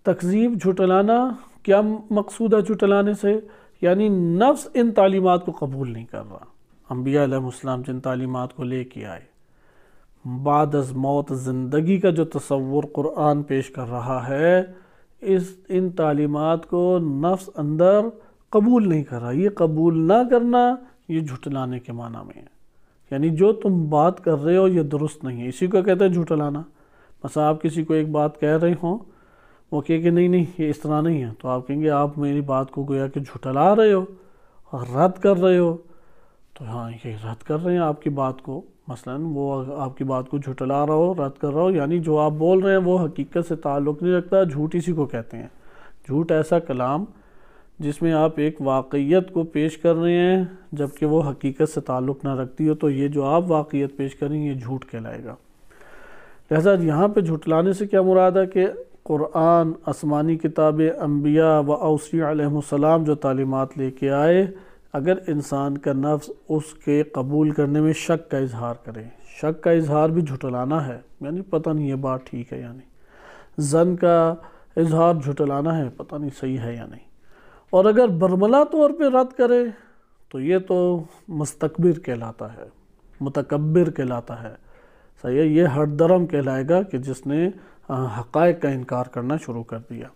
تکذیب، جھٹلانا، کیا مقصود ہے جھٹلانے سے؟ یعنی نفس ان تعلیمات کو قبول نہیں کر رہا. انبیاء علیہ السلام جن تعلیمات کو لے کے آئے، بعد از موت زندگی کا جو تصور قرآن پیش کر رہا ہے، ان تعلیمات کو نفس اندر قبول نہیں کر رہا. یہ قبول نہ کرنا یہ جھٹلانے کے معنی میں ہے. یعنی جو تم بات کر رہے ہو یہ درست نہیں ہے، اسی کو کہتے ہیں جھٹلانا. مثلا آپ کسی کو ایک بات کہہ رہے ہوں، وہ کہے کہ نہیں یہ اس طرح نہیں ہے، تو آپ کہیں گے آپ میری بات کو گویا کہ جھٹلا رہے ہو اور رد کر رہے ہو. تو ہاں یہ رد کر رہے ہیں آپ کی بات کو، مثلا وہ آپ کی بات کو جھٹلا رہا ہو، رد کر رہا ہو، یعنی جو آپ بول رہے ہیں وہ حقیقت سے تعلق نہیں رکھتا. جھوٹ اسی کو کہتے ہیں. جھوٹ ایسا کلام جس میں آپ ایک واقعیت کو پیش کر رہے ہیں جبکہ وہ حقیقت سے تعلق نہ رکھتی ہو، تو یہ جو آپ واقعیت پیش کریں گے یہ جھوٹ کہلائے گا. لہذا یہاں پہ جھٹلانے سے کیا مراد ہے کہ قرآن، آسمانی کتابیں، انبیاء و اوصیاء علیہ السلام جو تعلیمات لے کے آئے، اگر انسان کا نفس اس کے قبول کرنے میں شک کا اظہار کرے، شک کا اظہار بھی جھٹلانا ہے، یعنی پتہ نہیں یہ بات ٹھیک ہے یا نہیں. ظن کا اظہار جھٹلانا ہے، پتہ نہیں صحیح ہے یا نہیں. اور اگر برملا طور پہ رد کرے تو یہ تو مستکبر کہلاتا ہے، متکبر کہلاتا ہے. صحیح ہے، یہ ہر درم کہلائے گا کہ جس نے حقائق کا انکار کرنا شروع کر دیا.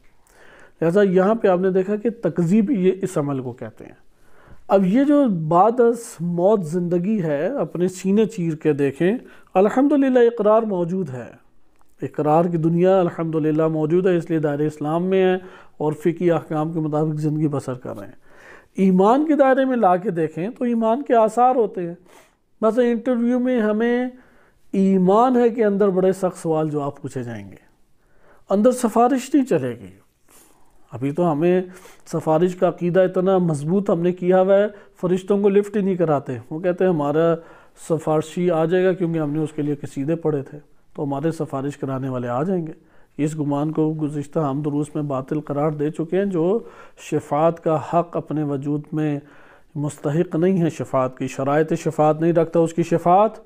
لہذا یہاں پہ آپ نے دیکھا کہ تکذیب یہ اس عمل کو کہتے ہیں. اب یہ جو بعد از موت زندگی ہے، اپنے سینے چیر کے دیکھیں، الحمدللہ اقرار موجود ہے. اقرار کی دنیا الحمدللہ موجود ہے، اس لیے دائرہ اسلام میں ہے اور فقہی احکام کے مطابق زندگی بسر کر رہے ہیں۔ ایمان کے دائرے میں لا کے دیکھیں تو ایمان کے آثار ہوتے ہیں۔ مثلا انٹرویو میں ہمیں ایمان ہے کہ اندر بڑے سخت سوال جواب پوچھے جائیں گے، اندر سفارش نہیں چلے گی۔ ابھی تو ہمیں سفارش کا عقیدہ اتنا مضبوط ہم نے کیا ہوا ہے، فرشتوں کو لفٹ ہی نہیں کراتے، وہ کہتے ہیں ہمارا سفارشی آ جائے گا کیونکہ ہم نے اس کے لیے قصیدے پڑھے تھے، تو ہمارے سفارش کرانے والے آ جائیں گے۔ اس گمان کو گزشتہ ہم دروس میں باطل قرار دے چکے ہیں۔ جو شفاعت کا حق اپنے وجود میں مستحق نہیں ہے، شفاعت کی شرائط شفاعت نہیں رکھتا، اس کی شفاعت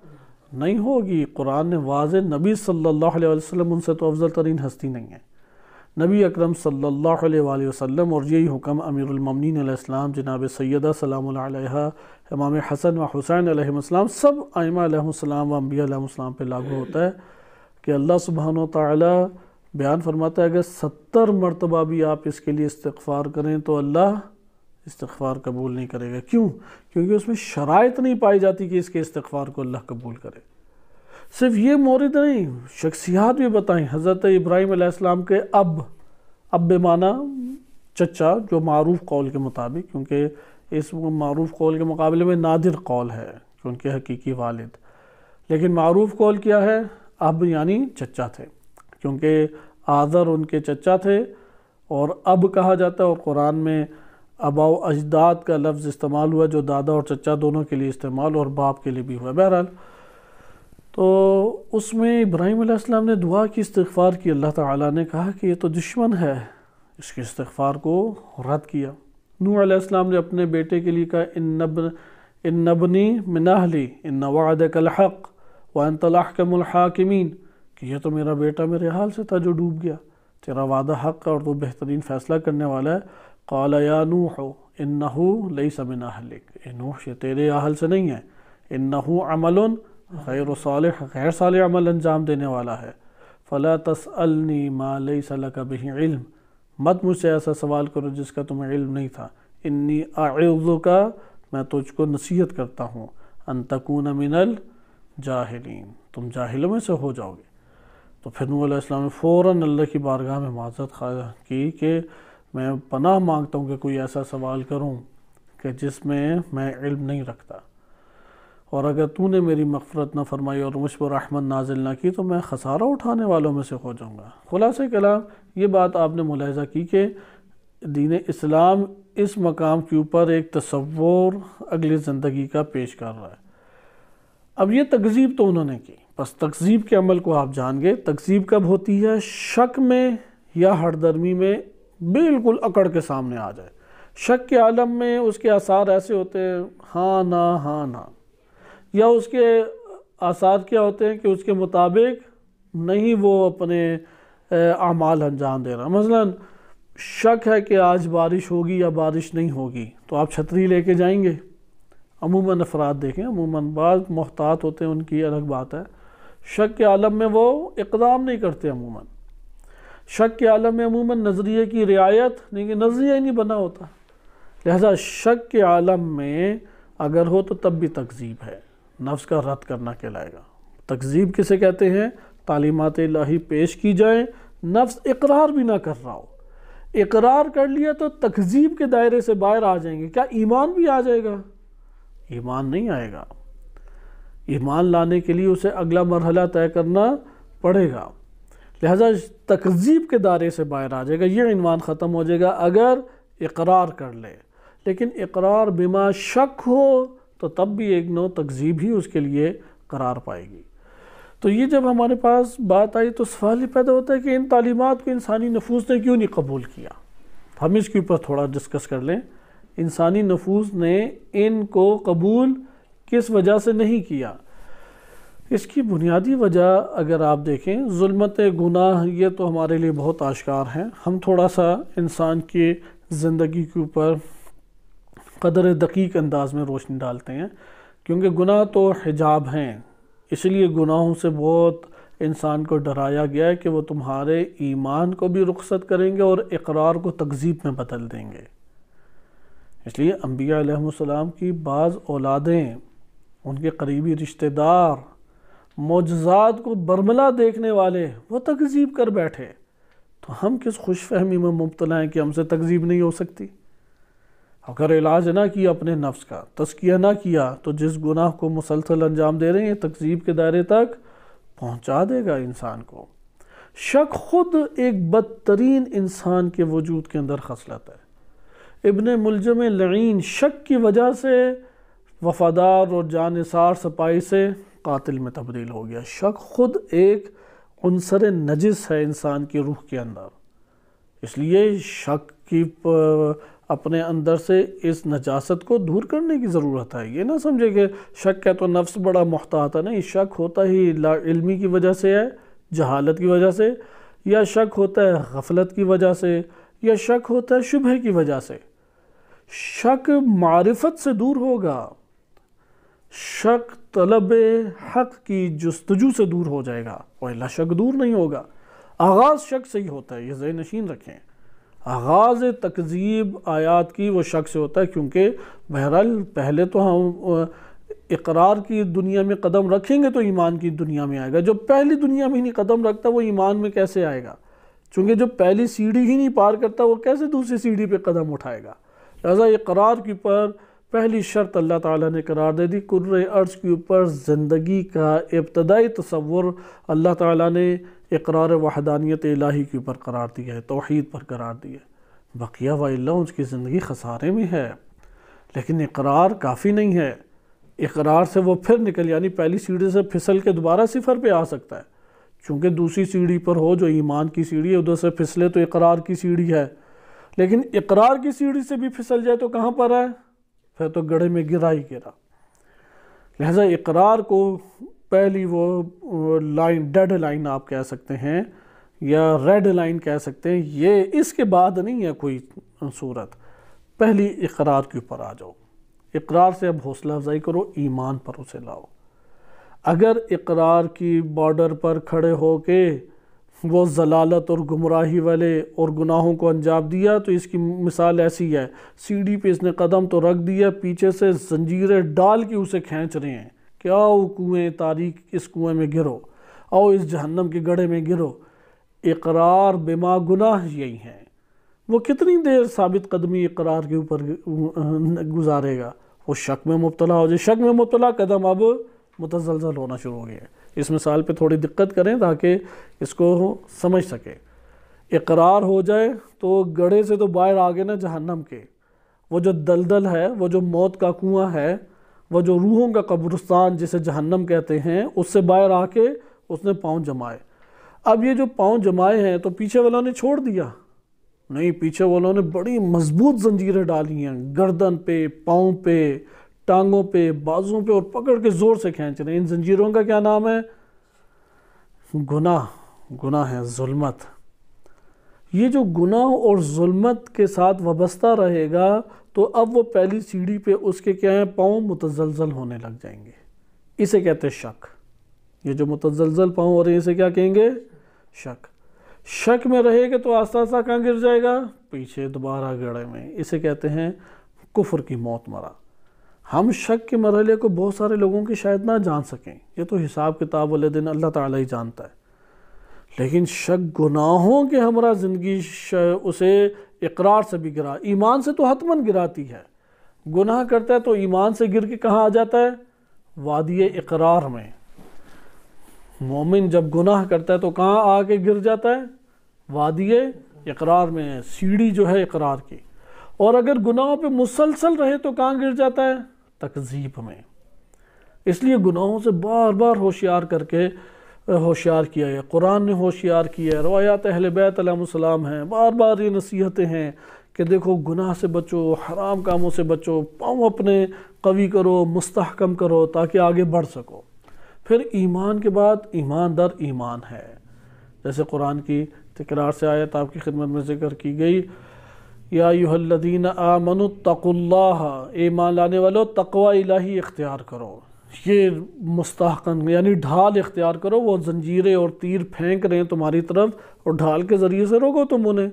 نہیں ہوگی۔ قرآن نے واضح، نبی صلی اللہ علیہ وسلم ان سے تو افضل ترین ہستی نہیں ہے، نبی اکرم صلی اللہ علیہ وآلہ وسلم، اور یہی حکم امیر المومنین علیہ السلام جناب سیدہ سلام اللہ علیہا امام حسن و حسین علیہ السلام، سب ائمہ علیہ السلام و انبیاء علیہ السلام پہ لاگو ہوتا ہے کہ اللہ سبحانہ و تعالی بیان فرماتا ہے اگر 70 مرتبہ بھی آپ اس کے لیے استغفار کریں تو اللہ استغفار قبول نہیں کرے گا۔ کیوں؟ کیونکہ اس میں شرائط نہیں پائی جاتی کہ اس کے استغفار کو اللہ قبول کرے۔ صرف یہ مورد نہیں، شخصیات بھی بتائیں۔ حضرت ابراہیم علیہ السلام کے اب بمعنی چچا، جو معروف قول کے مطابق، کیونکہ اس معروف قول کے مقابلے میں نادر قول ہے کہ ان کے حقیقی والد، لیکن معروف قول کیا ہے؟ اب یعنی چچا تھے، کیونکہ آذر ان کے چچا تھے اور اب کہا جاتا ہے، اور قرآن میں آباء و اجداد کا لفظ استعمال ہوا جو دادا اور چچا دونوں کے لیے استعمال اور باپ کے لیے بھی ہوا۔ بہرحال تو اس میں ابراہیم علیہ السلام نے دعا کی، استغفار کی، اللہ تعالیٰ نے کہا کہ یہ تو دشمن ہے، اس کے استغفار کو رد کیا۔ نوح علیہ السلام نے اپنے بیٹے کے لیے کہا ان ابنی من اہلی ان وعدک الحق وانت الاحکم الحاکمین، کہ یہ تو میرا بیٹا میرے حال سے تھا جو ڈوب گیا، تیرا وعدہ حق اور تو بہترین فیصلہ کرنے والا ہے۔ قال یا نوح انہ لیس من اہلک، اے نوح یہ تیرے اہل سے نہیں ہے، انہ عمل غیر صالح، غیر صالح عمل انجام دینے والا ہے۔ فلا تسألنی ما لیس لک بہ علم، مت مجھ سے ایسا سوال کرو جس کا تمہیں علم نہیں تھا۔ انی اعظک، میں تجھ کو نصیحت کرتا ہوں، ان تکون من الجاہلین، تم جاہلوں میں سے ہو جاؤ گے۔ تو پھر نوح علیہ السلام نے فوراً اللہ کی بارگاہ میں معذرت خواہ کی کہ میں پناہ مانگتا ہوں کہ کوئی ایسا سوال کروں کہ جس میں میں علم نہیں رکھتا، اور اگر تو نے میری مغفرت نہ فرمائی اور مجھ پر رحمت نازل نہ کی تو میں خسارہ اٹھانے والوں میں سے ہو جاؤں گا۔ خلاصہ کلام یہ بات آپ نے ملاحظہ کی کہ دین اسلام اس مقام کے اوپر ایک تصور اگلی زندگی کا پیش کر رہا ہے۔ اب یہ تکذیب تو انہوں نے کی، بس تکذیب کے عمل کو آپ جان گئے۔ تکذیب کب ہوتی ہے؟ شک میں یا ہٹ درمی میں بالکل اکڑ کے سامنے آ جائے۔ شک کے عالم میں اس کے آثار ایسے ہوتے ہیں ہاں نہ ہاں نہ، یا اس کے آثار کیا ہوتے ہیں کہ اس کے مطابق نہیں وہ اپنے اعمال انجام دے رہا۔ مثلا شک ہے کہ آج بارش ہوگی یا بارش نہیں ہوگی، تو آپ چھتری لے کے جائیں گے؟ عموماً افراد دیکھیں، عموماً بعض محتاط ہوتے ہیں، ان کی الگ بات ہے۔ شک کے عالم میں وہ اقدام نہیں کرتے۔ عموماً شک کے عالم میں عموماً نظریے کی رعایت نہیں، کہ نظریہ ہی نہیں بنا ہوتا، لہذا شک کے عالم میں اگر ہو تو تب بھی تکذیب ہے، نفس کا رد کرنا کہلائے گا۔ تکذیب کسے کہتے ہیں؟ تعلیمات الہی پیش کی جائیں، نفس اقرار بھی نہ کر رہا ہو، اقرار کر لیا تو تکذیب کے دائرے سے باہر آ جائیں گے۔ کیا ایمان بھی آ جائے گا؟ ایمان نہیں آئے گا۔ ایمان لانے کے لیے اسے اگلا مرحلہ طے کرنا پڑے گا، لہذا تکذیب کے دائرے سے باہر آ جائے گا، یہ عنوان ختم ہو جائے گا اگر اقرار کر لے۔ لیکن اقرار بما شک ہو تو تب بھی ایک نوع تکذیب ہی اس کے لیے قرار پائے گی۔ تو یہ جب ہمارے پاس بات آئی تو سوال یہ پیدا ہوتا ہے کہ ان تعلیمات کو انسانی نفوس نے کیوں نہیں قبول کیا؟ ہم اس کے اوپر تھوڑا ڈسکس کر لیں۔ انسانی نفوس نے ان کو قبول کس وجہ سے نہیں کیا؟ اس کی بنیادی وجہ اگر آپ دیکھیں، ظلمت گناہ یہ تو ہمارے لیے بہت آشکار ہیں۔ ہم تھوڑا سا انسان کی زندگی کے اوپر قدر دقیق انداز میں روشنی ڈالتے ہیں، کیونکہ گناہ تو حجاب ہیں، اس لیے گناہوں سے بہت انسان کو ڈرایا گیا ہے کہ وہ تمہارے ایمان کو بھی رخصت کریں گے اور اقرار کو تکذیب میں بدل دیں گے۔ اس لیے انبیاء علیہ السلام کی بعض اولادیں، ان کے قریبی رشتہ دار معجزات کو برملا دیکھنے والے وہ تکذیب کر بیٹھے، تو ہم کس خوش فہمی میں مبتلا ہیں کہ ہم سے تکذیب نہیں ہو سکتی؟ اگر علاج نہ کیا اپنے نفس کا، تزکیہ نہ کیا، تو جس گناہ کو مسلسل انجام دے رہے ہیں تکذیب کے دائرے تک پہنچا دے گا انسان کو۔ شک خود ایک بدترین انسان کے وجود کے اندر خصلت ہے۔ ابن ملجم لعین شک کی وجہ سے وفادار اور جانثار سپاہی سے قاتل میں تبدیل ہو گیا۔ شک خود ایک عنصر نجس ہے انسان کی روح کے اندر، اس لیے شک کی اپنے اندر سے اس نجاست کو دور کرنے کی ضرورت ہے۔ یہ نہ سمجھے کہ شک ہے تو نفس بڑا محتاط ہے، نہیں، شک ہوتا ہی لا علمی کی وجہ سے ہے، جہالت کی وجہ سے، یا شک ہوتا ہے غفلت کی وجہ سے، یا شک ہوتا ہے شبہ کی وجہ سے۔ شک معرفت سے دور ہوگا، شک طلب حق کی جستجو سے دور ہو جائے گا، وَإِلَّا شک دور نہیں ہوگا۔ آغاز شک سے ہی ہوتا ہے، یہ ذہن نشین رکھیں۔ آغاز تکذیب آیات کی وہ شک سے ہوتا ہے، کیونکہ بہرحال پہلے تو ہم اقرار کی دنیا میں قدم رکھیں گے تو ایمان کی دنیا میں آئے گا۔ جو پہلی دنیا میں ہی نہیں قدم رکھتا وہ ایمان میں کیسے آئے گا؟ چونکہ جو پہلی سیڑھی ہی نہیں پار کرتا وہ کیسے دوسری سیڑھی پہ قدم اٹھائے گا؟ لہذا اقرار کے اوپر پہلی شرط اللہ تعالیٰ نے قرار دے دی۔ کرۂ ارض کے اوپر زندگی کا ابتدائی تصور اللہ تعالیٰ نے اقرار وحدانیت الہی کے اوپر قرار دیا ہے، توحید پر قرار دیا ہے۔ بقیہ وَإِلَّا اس کی زندگی خسارے میں ہے، لیکن اقرار کافی نہیں ہے۔ اقرار سے وہ پھر نکل، یعنی پہلی سیڑھی سے پھسل کے دوبارہ صفر پہ آ سکتا ہے، چونکہ دوسری سیڑھی پر ہو جو ایمان کی سیڑھی ہے، ادھر سے پھسلے تو اقرار کی سیڑھی ہے، لیکن اقرار کی سیڑھی سے بھی پھسل جائے تو کہاں پر ہے؟ پھر تو گڑھے میں گرا ہی گرا۔ لہذا اقرار کو پہلی وہ لائن، ڈیڈ لائن آپ کہہ سکتے ہیں یا ریڈ لائن کہہ سکتے ہیں، یہ اس کے بعد نہیں ہے کوئی صورت۔ پہلی اقرار کے اوپر آ جاؤ، اقرار سے اب حوصلہ افزائی کرو، ایمان پر اسے لاؤ۔ اگر اقرار کی بارڈر پر کھڑے ہو کے وہ ضلالت اور گمراہی والے اور گناہوں کو انجام دیا تو اس کی مثال ایسی ہے، سیڑھی پہ اس نے قدم تو رکھ دیا، پیچھے سے زنجیریں ڈال کے اسے کھینچ رہے ہیں کہ آؤ کنویں تاریک، اس کنویں میں گرو، آؤ اس جہنم کے گڑھے میں گرو۔ اقرار بما گناہ یہی ہیں۔ وہ کتنی دیر ثابت قدمی اقرار کے اوپر گزارے گا؟ وہ شک میں مبتلا ہو جائے، شک میں مبتلا قدم اب متزلزل ہونا شروع ہو گیا ہے۔ اس مثال پہ تھوڑی دقت کریں تاکہ اس کو سمجھ سکے۔ اقرار ہو جائے تو گڑھے سے تو باہر آگے نا جہنم کے، وہ جو دلدل ہے، وہ جو موت کا کنواں ہے، وہ جو روحوں کا قبرستان جسے جہنم کہتے ہیں، اس سے باہر آ کے اس نے پاؤں جمائے۔ اب یہ جو پاؤں جمائے ہیں تو پیچھے والوں نے چھوڑ دیا؟ نہیں، پیچھے والوں نے بڑی مضبوط زنجیریں ڈالی ہیں، گردن پہ، پاؤں پہ، ٹانگوں پہ، بازوں پہ، اور پکڑ کے زور سے کھینچ رہے ہیں۔ ان زنجیروں کا کیا نام ہے؟ گناہ ہے، ظلمت۔ یہ جو گناہ اور ظلمت کے ساتھ وابستہ رہے گا تو اب وہ پہلی سیڑھی پہ اس کے کیا ہیں، پاؤں متزلزل ہونے لگ جائیں گے۔ اسے کہتے ہیں شک۔ یہ جو متزلزل پاؤں ہو رہے ہیں اسے کیا کہیں گے؟ شک۔ شک میں رہے گا تو آہستہ آہستہ کہاں گر جائے گا؟ پیچھے دوبارہ گڑھے میں۔ اسے کہتے ہیں کفر کی موت مرا۔ ہم شک کے مرحلے کو بہت سارے لوگوں کی شاید نہ جان سکیں، یہ تو حساب کتاب والے دن اللہ تعالیٰ ہی جانتا ہے، لیکن شک گناہوں کے ہمراہ زندگی اسے اقرار سے بھی گرا، ایمان سے تو حتماً گراتی ہے۔ گناہ کرتا ہے تو ایمان سے گر کے کہاں آ جاتا ہے؟ وادی اقرار میں۔ مومن جب گناہ کرتا ہے تو کہاں آ کے گر جاتا ہے؟ وادی اقرار میں، سیڑھی جو ہے اقرار کی۔ اور اگر گناہوں پہ مسلسل رہے تو کہاں گر جاتا ہے؟ تکذیب میں۔ اس لیے گناہوں سے بار بار ہوشیار کر کے ہوشیار کیا ہے، قرآن نے ہوشیار کیا ہے، روایات اہل بیت علیہ السلام ہیں، بار بار یہ نصیحتیں ہیں کہ دیکھو گناہ سے بچو، حرام کاموں سے بچو، پاؤں اپنے قوی کرو، مستحکم کرو تاکہ آگے بڑھ سکو۔ پھر ایمان کے بعد ایمان در ایمان ہے، جیسے قرآن کی تکرار سے آیت آپ کی خدمت میں ذکر کی گئی، یا ایھا الذین آمنوا اتقوا اللہ، ایمان لانے والو تقوی الہی اختیار کرو، یہ مستحکم یعنی ڈھال اختیار کرو، وہ زنجیریں اور تیر پھینک رہے ہیں تمہاری طرف اور ڈھال کے ذریعے سے روکو تم انہیں۔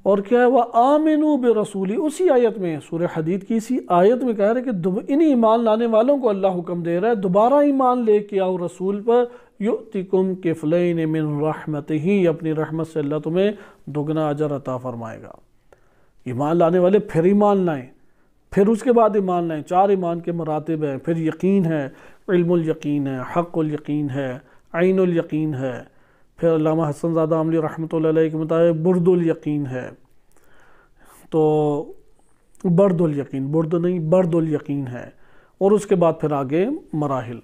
اور کیا ہے وَآمِنُوا بِرَسُولِهِ، اسی آیت میں سورہ حدید کی اسی آیت میں کہہ رہے کہ انہی ایمان لانے والوں کو اللہ حکم دے رہا ہے دوبارہ ایمان لے کے آؤ رسول پر، یُؤْتِكُمْ كِفْلَيْنِ مِنْ رَحْمَتِهِ، اپنی رحمت سے اللہ تمہیں دگنا اجر عطا فرمائے گا۔ ایمان لانے والے پھر ایمان لائیں، پھر اس کے بعد ایمان لائیں۔ 4 ایمان کے مراتب ہیں، پھر یقین ہے، علم الیقین ہے، حق الیقین ہے، عین الیقین ہے، پھر علامہ حسن زادہ عاملی رحمۃ اللہ علیہ کے مطابق برد الیقین ہے، تو برد الیقین، برد نہیں برد الیقین ہے، اور اس کے بعد پھر آگے مراحل۔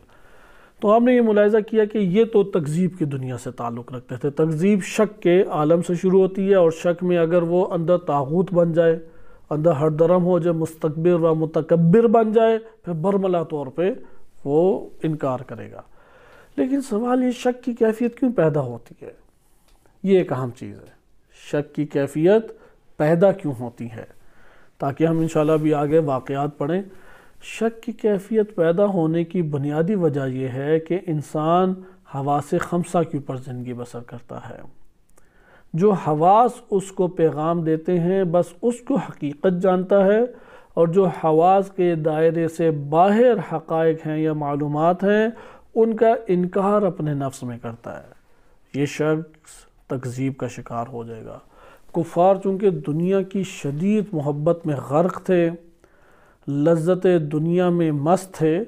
تو ہم نے یہ ملاحظہ کیا کہ یہ تو تکذیب کی دنیا سے تعلق رکھتے تھے۔ تکذیب شک کے عالم سے شروع ہوتی ہے، اور شک میں اگر وہ اندر طاغوت بن جائے، اندر ہر درم ہو جائے، مستکبر و متکبر بن جائے، پھر برملا طور پہ وہ انکار کرے گا۔ لیکن سوال یہ شک کی کیفیت کیوں پیدا ہوتی ہے؟ یہ ایک اہم چیز ہے، شک کی کیفیت پیدا کیوں ہوتی ہے، تاکہ ہم انشاءاللہ بھی آگے واقعات پڑھیں۔ شک کی کیفیت پیدا ہونے کی بنیادی وجہ یہ ہے کہ انسان حواس خمسہ کے اوپر زندگی بسر کرتا ہے۔ جو حواس اس کو پیغام دیتے ہیں بس اس کو حقیقت جانتا ہے، اور جو حواس کے دائرے سے باہر حقائق ہیں یا معلومات ہیں ان کا انکار اپنے نفس میں کرتا ہے۔ یہ شخص تکذیب کا شکار ہو جائے گا۔ کفار چونکہ دنیا کی شدید محبت میں غرق تھے، لذت دنیا میں مست تھے،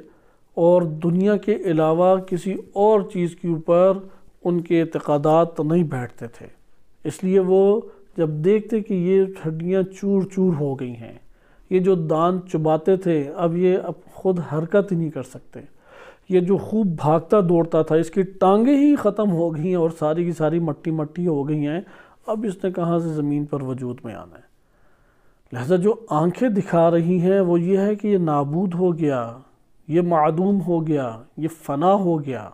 اور دنیا کے علاوہ کسی اور چیز کے اوپر ان کے اعتقادات نہیں بیٹھتے تھے، اس لیے وہ جب دیکھتے کہ یہ ہڈیاں چور چور ہو گئی ہیں، یہ جو دان چباتے تھے اب یہ خود حرکت ہی نہیں کر سکتے، یہ جو خوب بھاگتا دوڑتا تھا اس کی ٹانگیں ہی ختم ہو گئی ہیں اور ساری کی ساری مٹی مٹی ہو گئی ہیں، اب اس نے کہاں سے زمین پر وجود میں آنا ہے۔ لہذا جو آنکھیں دکھا رہی ہیں وہ یہ ہے کہ یہ نابود ہو گیا، یہ معدوم ہو گیا، یہ فنا ہو گیا۔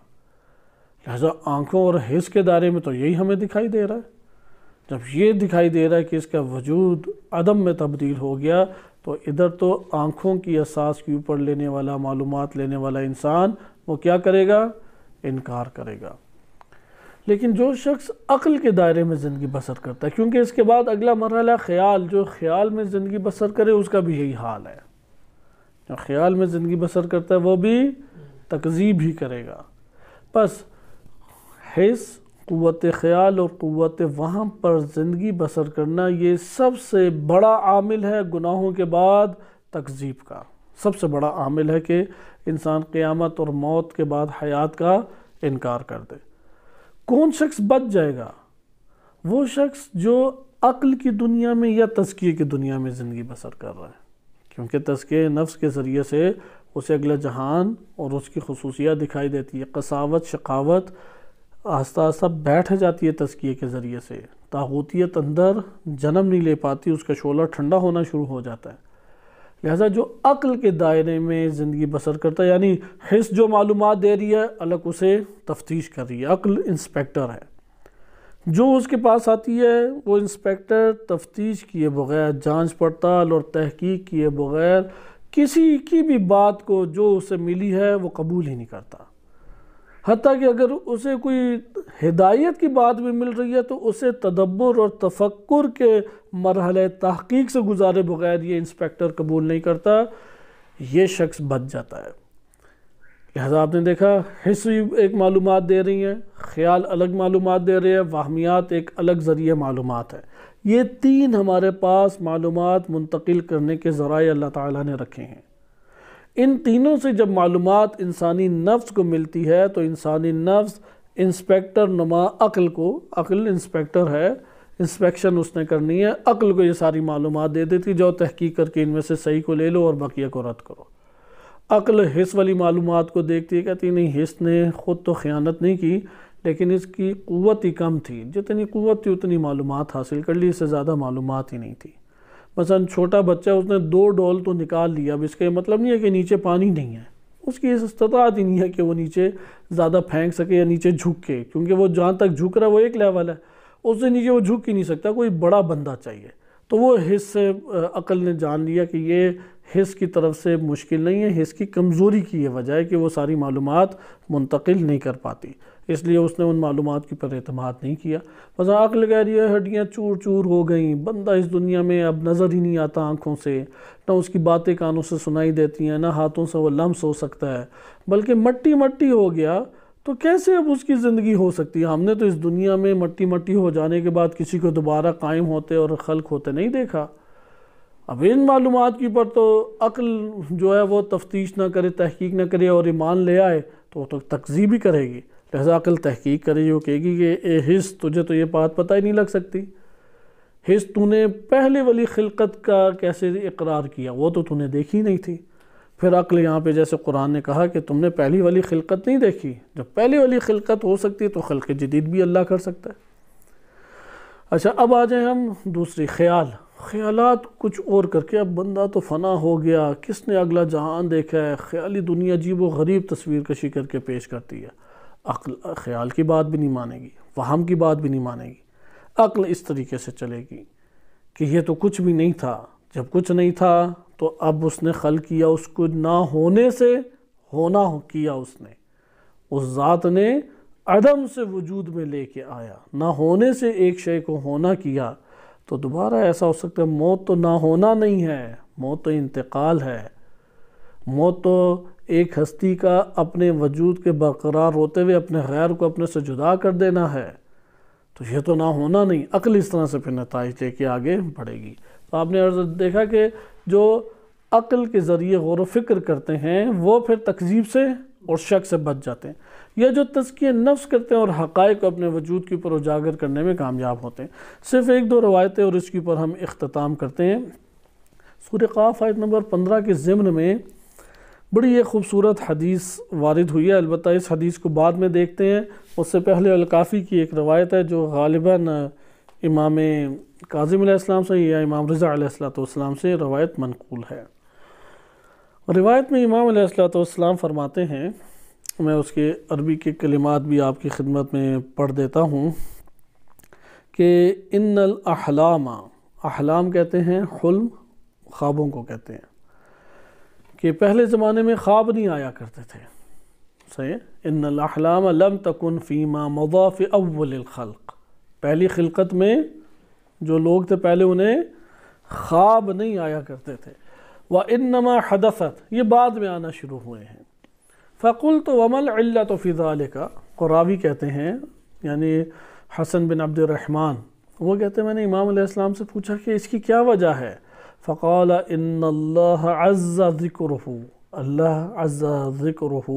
لہذا آنکھوں اور حس کے دائرے میں تو یہی ہمیں دکھائی دے رہا ہے۔ جب یہ دکھائی دے رہا ہے کہ اس کا وجود عدم میں تبدیل ہو گیا، تو ادھر تو آنکھوں کی اساس کے اوپر لینے والا، معلومات لینے والا انسان وہ کیا کرے گا؟ انکار کرے گا۔ لیکن جو شخص عقل کے دائرے میں زندگی بسر کرتا ہے، کیونکہ اس کے بعد اگلا مرحلہ خیال، جو خیال میں زندگی بسر کرے اس کا بھی یہی حال ہے۔ جو خیال میں زندگی بسر کرتا ہے وہ بھی تکذیب ہی کرے گا۔ بس حس، قوت خیال اور قوت وہم پر زندگی بسر کرنا یہ سب سے بڑا عامل ہے گناہوں کے بعد تکذیب کا۔ سب سے بڑا عامل ہے کہ انسان قیامت اور موت کے بعد حیات کا انکار کر دے۔ کون شخص بچ جائے گا؟ وہ شخص جو عقل کی دنیا میں یا تزکیے کی دنیا میں زندگی بسر کر رہا ہے، کیونکہ تزکیے نفس کے ذریعے سے اسے اگلا جہان اور اس کی خصوصیات دکھائی دیتی ہے۔ قساوت، شقاوت آہستہ آہستہ بیٹھ جاتی ہے تزکیے کے ذریعے سے، طاغوتیت اندر جنم نہیں لے پاتی، اس کا شعلہ ٹھنڈا ہونا شروع ہو جاتا ہے۔ لہذا جو عقل کے دائرے میں زندگی بسر کرتا ہے، یعنی حس جو معلومات دے رہی ہے الگ اسے تفتیش کر رہی ہے، عقل انسپیکٹر ہے، جو اس کے پاس آتی ہے وہ انسپیکٹر تفتیش کیے بغیر، جانچ پڑتال اور تحقیق کیے بغیر کسی کی بھی بات کو جو اسے ملی ہے وہ قبول ہی نہیں کرتا۔ حتیٰ کہ اگر اسے کوئی ہدایت کی بات بھی مل رہی ہے تو اسے تدبر اور تفکر کے مرحلے تحقیق سے گزارے بغیر یہ انسپیکٹر قبول نہیں کرتا، یہ شخص بچ جاتا ہے۔ لہذا آپ نے دیکھا حس ایک معلومات دے رہی ہیں، خیال الگ معلومات دے رہے ہیں، وہمیات ایک الگ ذریعہ معلومات ہے۔ یہ 3 ہمارے پاس معلومات منتقل کرنے کے ذرائع اللہ تعالیٰ نے رکھے ہیں۔ ان تینوں سے جب معلومات انسانی نفس کو ملتی ہے تو انسانی نفس انسپیکٹر نما عقل کو، عقل انسپیکٹر ہے، انسپیکشن اس نے کرنی ہے، عقل کو یہ ساری معلومات دے دیتی، جاؤ تحقیق کر کے ان میں سے صحیح کو لے لو اور بقیہ کو رد کرو۔ عقل حس والی معلومات کو دیکھتی ہے، کہتی نہیں حس نے خود تو خیانت نہیں کی لیکن اس کی قوت ہی کم تھی، جتنی قوت تھی اتنی معلومات حاصل کر لی، اس سے زیادہ معلومات ہی نہیں تھی۔ مثلا چھوٹا بچہ اس نے 2 ڈول تو نکال لیا، اب اس کا یہ مطلب نہیں ہے کہ نیچے پانی نہیں ہے، اس کی اس استطاعت ہی نہیں ہے کہ وہ نیچے زیادہ پھینک سکے یا نیچے جھک کے، کیونکہ وہ جہاں تک جھک رہا ہے وہ ایک لیول ہے، اس سے نیچے وہ جھک ہی نہیں سکتا، کوئی بڑا بندہ چاہیے۔ تو وہ حس سے عقل نے جان لیا کہ یہ حس کی طرف سے مشکل نہیں ہے، حس کی کمزوری کی یہ وجہ ہے کہ وہ ساری معلومات منتقل نہیں کر پاتی، اس لیے اس نے ان معلومات کی پر اعتماد نہیں کیا۔ مثلا عقل کہہ رہی ہے ہڈیاں چور چور ہو گئیں، بندہ اس دنیا میں اب نظر ہی نہیں آتا آنکھوں سے، نہ اس کی باتیں کانوں سے سنائی دیتی ہیں، نہ ہاتھوں سے وہ لمس ہو سکتا ہے، بلکہ مٹی مٹی ہو گیا، تو کیسے اب اس کی زندگی ہو سکتی ہے؟ ہم نے تو اس دنیا میں مٹی مٹی ہو جانے کے بعد کسی کو دوبارہ قائم ہوتے اور خلق ہوتے نہیں دیکھا۔ اب ان معلومات کی پر تو عقل جو ہے وہ تفتیش نہ کرے، تحقیق نہ کرے اور ایمان لے آئے تو وہ تو تکذیب ہی کرے گی، لہذا عقل تحقیق کرے گی، وہ کہے گی کہ اے حس تجھے تو یہ بات پتہ ہی نہیں لگ سکتی، حس تو نے پہلے والی خلقت کا کیسے اقرار کیا، وہ تو نے دیکھی نہیں تھی۔ پھر عقل یہاں پہ جیسے قرآن نے کہا کہ تم نے پہلی والی خلقت نہیں دیکھی، جب پہلی والی خلقت ہو سکتی ہے تو خلق جدید بھی اللہ کر سکتا ہے۔ اچھا اب آ جائیں ہم دوسری خیالات کچھ اور کر کے، اب بندہ تو فنا ہو گیا، کس نے اگلا جہان دیکھا ہے، خیالی دنیا عجیب و غریب تصویر کشی کر کے پیش کرتی ہے، عقل خیال کی بات بھی نہیں مانے گی، وہم کی بات بھی نہیں مانے گی، عقل اس طریقے سے چلے گی کہ یہ تو کچھ بھی نہیں تھا، جب کچھ نہیں تھا تو اب اس نے خلق کیا، اس کو نہ ہونے سے ہونا کیا، اس نے اس ذات نے عدم سے وجود میں لے کے آیا، نہ ہونے سے ایک شے کو ہونا کیا، تو دوبارہ ایسا ہو سکتا ہے موت تو نہ ہونا نہیں ہے، موت تو انتقال ہے، موت تو ایک ہستی کا اپنے وجود کے برقرار ہوتے ہوئے اپنے غیر کو اپنے سے جدا کر دینا ہے، تو یہ تو نہ ہونا نہیں۔ عقل اس طرح سے پھر نتائج لے کے آگے بڑھے گی۔ تو آپ نے دیکھا کہ جو عقل کے ذریعے غور و فکر کرتے ہیں وہ پھر تکذیب سے اور شک سے بچ جاتے ہیں، یہ جو تزکیہ نفس کرتے ہیں اور حقائق کو اپنے وجود کے اوپر اجاگر کرنے میں کامیاب ہوتے ہیں۔ صرف ایک دو روایتیں اور اس کے اوپر ہم اختتام کرتے ہیں۔ سورہ قاف آیت نمبر 15 کے ضمن میں بڑی ایک خوبصورت حدیث وارد ہوئی ہے، البتہ اس حدیث کو بعد میں دیکھتے ہیں، اس سے پہلے الکافی کی ایک روایت ہے جو غالباً امام کاظم علیہ السلام سے یا امام رضا علیہ السلام سے روایت منقول ہے۔ روایت میں امام علیہ السلام فرماتے ہیں، میں اس کے عربی کے کلمات بھی آپ کی خدمت میں پڑھ دیتا ہوں کہ ان الاحلام، احلام کہتے ہیں حلم، خوابوں کو کہتے ہیں، کہ پہلے زمانے میں خواب نہیں آیا کرتے تھے، صحیح ہے؟ ان الاحلام لم تکن فیما مضى فی اول الخلق، پہلی خلقت میں جو لوگ تھے پہلے انہیں خواب نہیں آیا کرتے تھے، وَإِنَّمَا حَدَثَتْ، یہ بعد میں آنا شروع ہوئے ہیں۔ فَقُلْتُ وَمَا الْعِلَّةُ فِي ذَلِكَ، قراوی کہتے ہیں یعنی حسن بن عبد الرحمن، وہ کہتے ہیں میں نے امام علیہ السلام سے پوچھا کہ اس کی کیا وجہ ہے؟ فقال ان اللہ عز ذکرہ، اللہ عز ذکرہ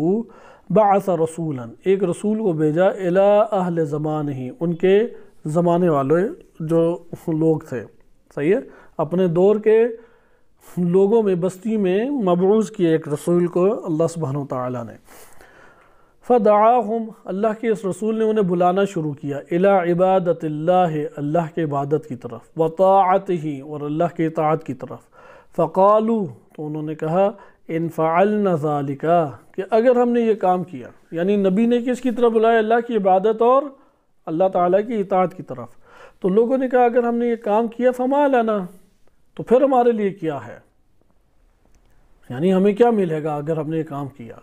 بعث رسولا، ایک رسول کو بھیجا الی اہل زمانہ، ان کے زمانے والے جو لوگ تھے، صحیح ہے، اپنے دور کے لوگوں میں بستی میں مبعوث کیا ایک رسول کو اللہ سبحانہ وتعالی نے۔ فدعاہم، اللہ کے اس رسول نے انہیں بلانا شروع کیا، الی عبادت اللہ، اللہ کے عبادت کی طرف، وطاعتہ، اور اللہ کے اطاعت کی طرف۔ فقالوا، تو انہوں نے کہا، ان فعلنا ذالک، کہ اگر ہم نے یہ کام کیا، یعنی نبی نے کس کی طرف بلایا؟ اللہ کی عبادت اور اللہ تعالیٰ کی اطاعت کی طرف۔ تو لوگوں نے کہا اگر ہم نے یہ کام کیا فما لنا، تو پھر ہمارے لیے کیا ہے، یعنی ہمیں کیا ملے گا اگر ہم نے یہ کام کیا؟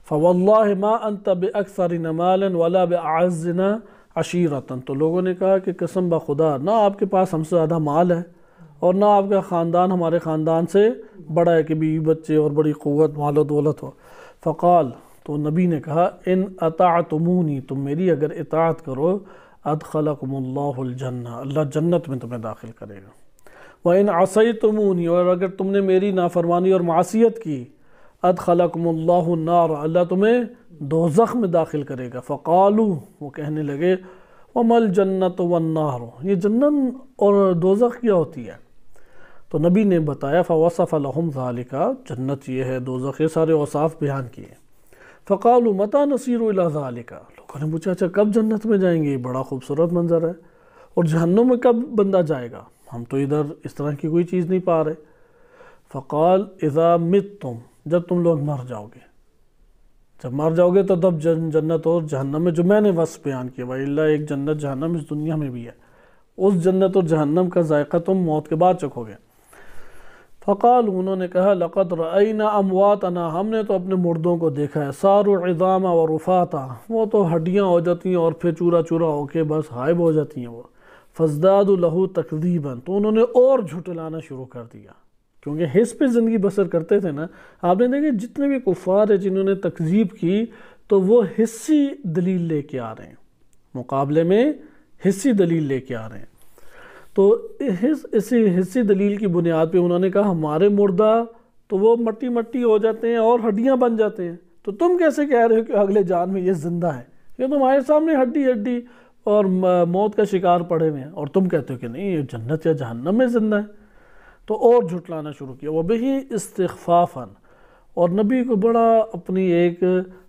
فواللہ ما انت باکثرنا مالا ولا باعزنا عشیرتا، تو لوگوں نے کہا کہ قسم بخدا، نہ آپ کے پاس ہم سے زیادہ مال ہے اور نہ آپ کا خاندان ہمارے خاندان سے بڑا ہے کہ بیوی بچے اور بڑی قوت مال و دولت ہو۔ فقال، تو نبی نے کہا، ان اطعتمونی، تم میری اگر اطاعت کرو، ادخلکم اللہ الجنہ، اللہ جنت میں تمہیں داخل کرے گا۔ وَإِنْ عَصَيْتُمُونِي، اور اگر تم نے میری نافرمانی اور معصیت کی، ادخلکم اللہ النار، اللہ تمہیں دوزخ میں داخل کرے گا۔ فقالوا، وہ کہنے لگے، وَمَا الْجَنَّةُ وَالنَّارُ، یہ جنت اور دوزخ کیا ہوتی ہے؟ تو نبی نے بتایا، فَوَصَفَ لَهُمْ ذَلِكَ، جنت یہ ہے، دوزخ، یہ سارے اوصاف بیان کیے۔ فقالوا متى نصير الى ذلك، لوگوں نے پوچھا اچھا کب جنت میں جائیں گے؟ بڑا خوبصورت منظر ہے، اور جہنم میں کب بندہ جائے گا؟ ہم تو ادھر اس طرح کی کوئی چیز نہیں پا رہے۔ فقال اذا متتم، جب تم لوگ مر جاؤ گے، جب مر جاؤ گے تو تب جنت اور جہنم میں جو میں نے وصف بیان کیا، وَإِلَّا، ایک جنت جہنم اس دنیا میں بھی ہے، اس جنت اور جہنم کا ذائقہ تم موت کے بعد چکھو گے۔ فقال انہوں نے کہا لقد رأینا امواتنا، ہم نے تو اپنے مردوں کو دیکھا ہے، صاروا عظاما ورفاتا، وہ تو ہڈیاں ہو جاتی ہیں اور پھر چورا چورا ہو کے بس غائب ہو جاتی ہیں وہ۔ فازدادوا له تکذیبا، تو انہوں نے اور جھٹلانا شروع کر دیا، کیونکہ حس پہ زندگی بسر کرتے تھے نا۔ آپ نے دیکھا جتنے بھی کفار ہیں جنہوں نے تکذیب کی تو وہ حسی دلیل لے کے آ رہے ہیں، مقابلے میں حسی دلیل لے کے آ رہے ہیں۔ تو اسی حسی دلیل کی بنیاد پہ انہوں نے کہا ہمارے مردہ تو وہ مٹی مٹی ہو جاتے ہیں اور ہڈیاں بن جاتے ہیں، تو تم کیسے کہہ رہے ہو کہ اگلے جان میں یہ زندہ ہے؟ یہ تمہارے سامنے ہڈی ہڈی اور موت کا شکار پڑے ہوئے ہیں، اور تم کہتے ہو کہ نہیں یہ جنت یا جہنم میں زندہ ہے۔ تو اور جھٹلانا شروع کیا۔ وَبِهِ اسْتِخْفَافًا، اور نبی کو بڑا اپنی ایک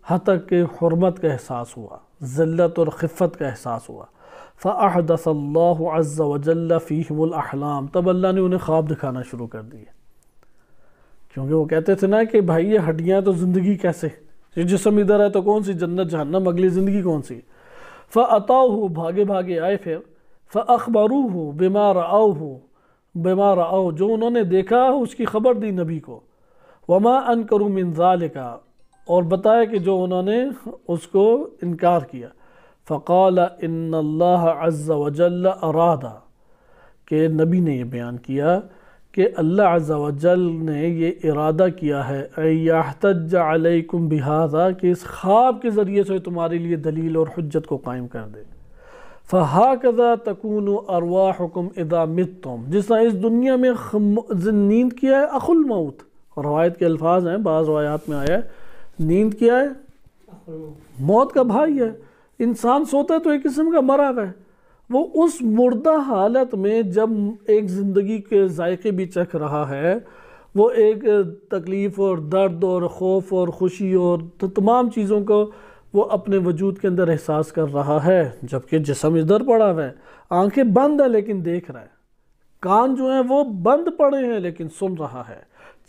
حد تک کے حرمت کا احساس ہوا، ذلت اور خفت کا احساس ہوا۔ فَأَحْدَثَ اللَّهُ عَزَّ وَجَلَّ فِيهِمُ الْأَحْلَامِ، تب اللہ نے انہیں خواب دکھانا شروع کر دیے، کیونکہ وہ کہتے تھے نا کہ بھائی یہ ہڈیاں تو زندگی کیسے، یہ جسم ادھر ہے تو کون سی جنت جہنم، اگلی زندگی کون سی؟ فَأَتَوْهُ، بھاگے بھاگے آئے پھر، فَأَخْبَرُوهُ بِمَا رَأَوْهُ، جو انہوں نے دیکھا اس کی خبر دی نبی کو، وَمَا أَنْكَرُوا مِنْ ذَلِكَ، اور بتایا کہ جو انہوں نے اس کو انکار کیا۔ فقال ان اللہ عز وجل ارادہ، کہ نبی نے یہ بیان کیا کہ اللہ عز وجل نے یہ ارادہ کیا ہے یحتج علیکم بہذا، کہ اس خواب کے ذریعے سے تمہارے لیے دلیل اور حجت کو قائم کر دے۔ فہاکذا تکون ارواحکم اذا متتم، جس طرح اس دنیا میں نیند کیا ہے اخو الموت، روایت کے الفاظ ہیں، بعض روایات میں آیا ہے نیند کیا ہے موت کا بھائی ہے۔ انسان سوتا ہے تو ایک قسم کا مرا ہوا ہے، وہ اس مردہ حالت میں جب ایک زندگی کے ذائقے بھی چکھ رہا ہے، وہ ایک تکلیف اور درد اور خوف اور خوشی اور تمام چیزوں کو وہ اپنے وجود کے اندر احساس کر رہا ہے، جبکہ جسم ادھر پڑا ہوا ہے، آنکھیں بند ہیں لیکن دیکھ رہا ہے، کان جو ہیں وہ بند پڑے ہیں لیکن سن رہا ہے،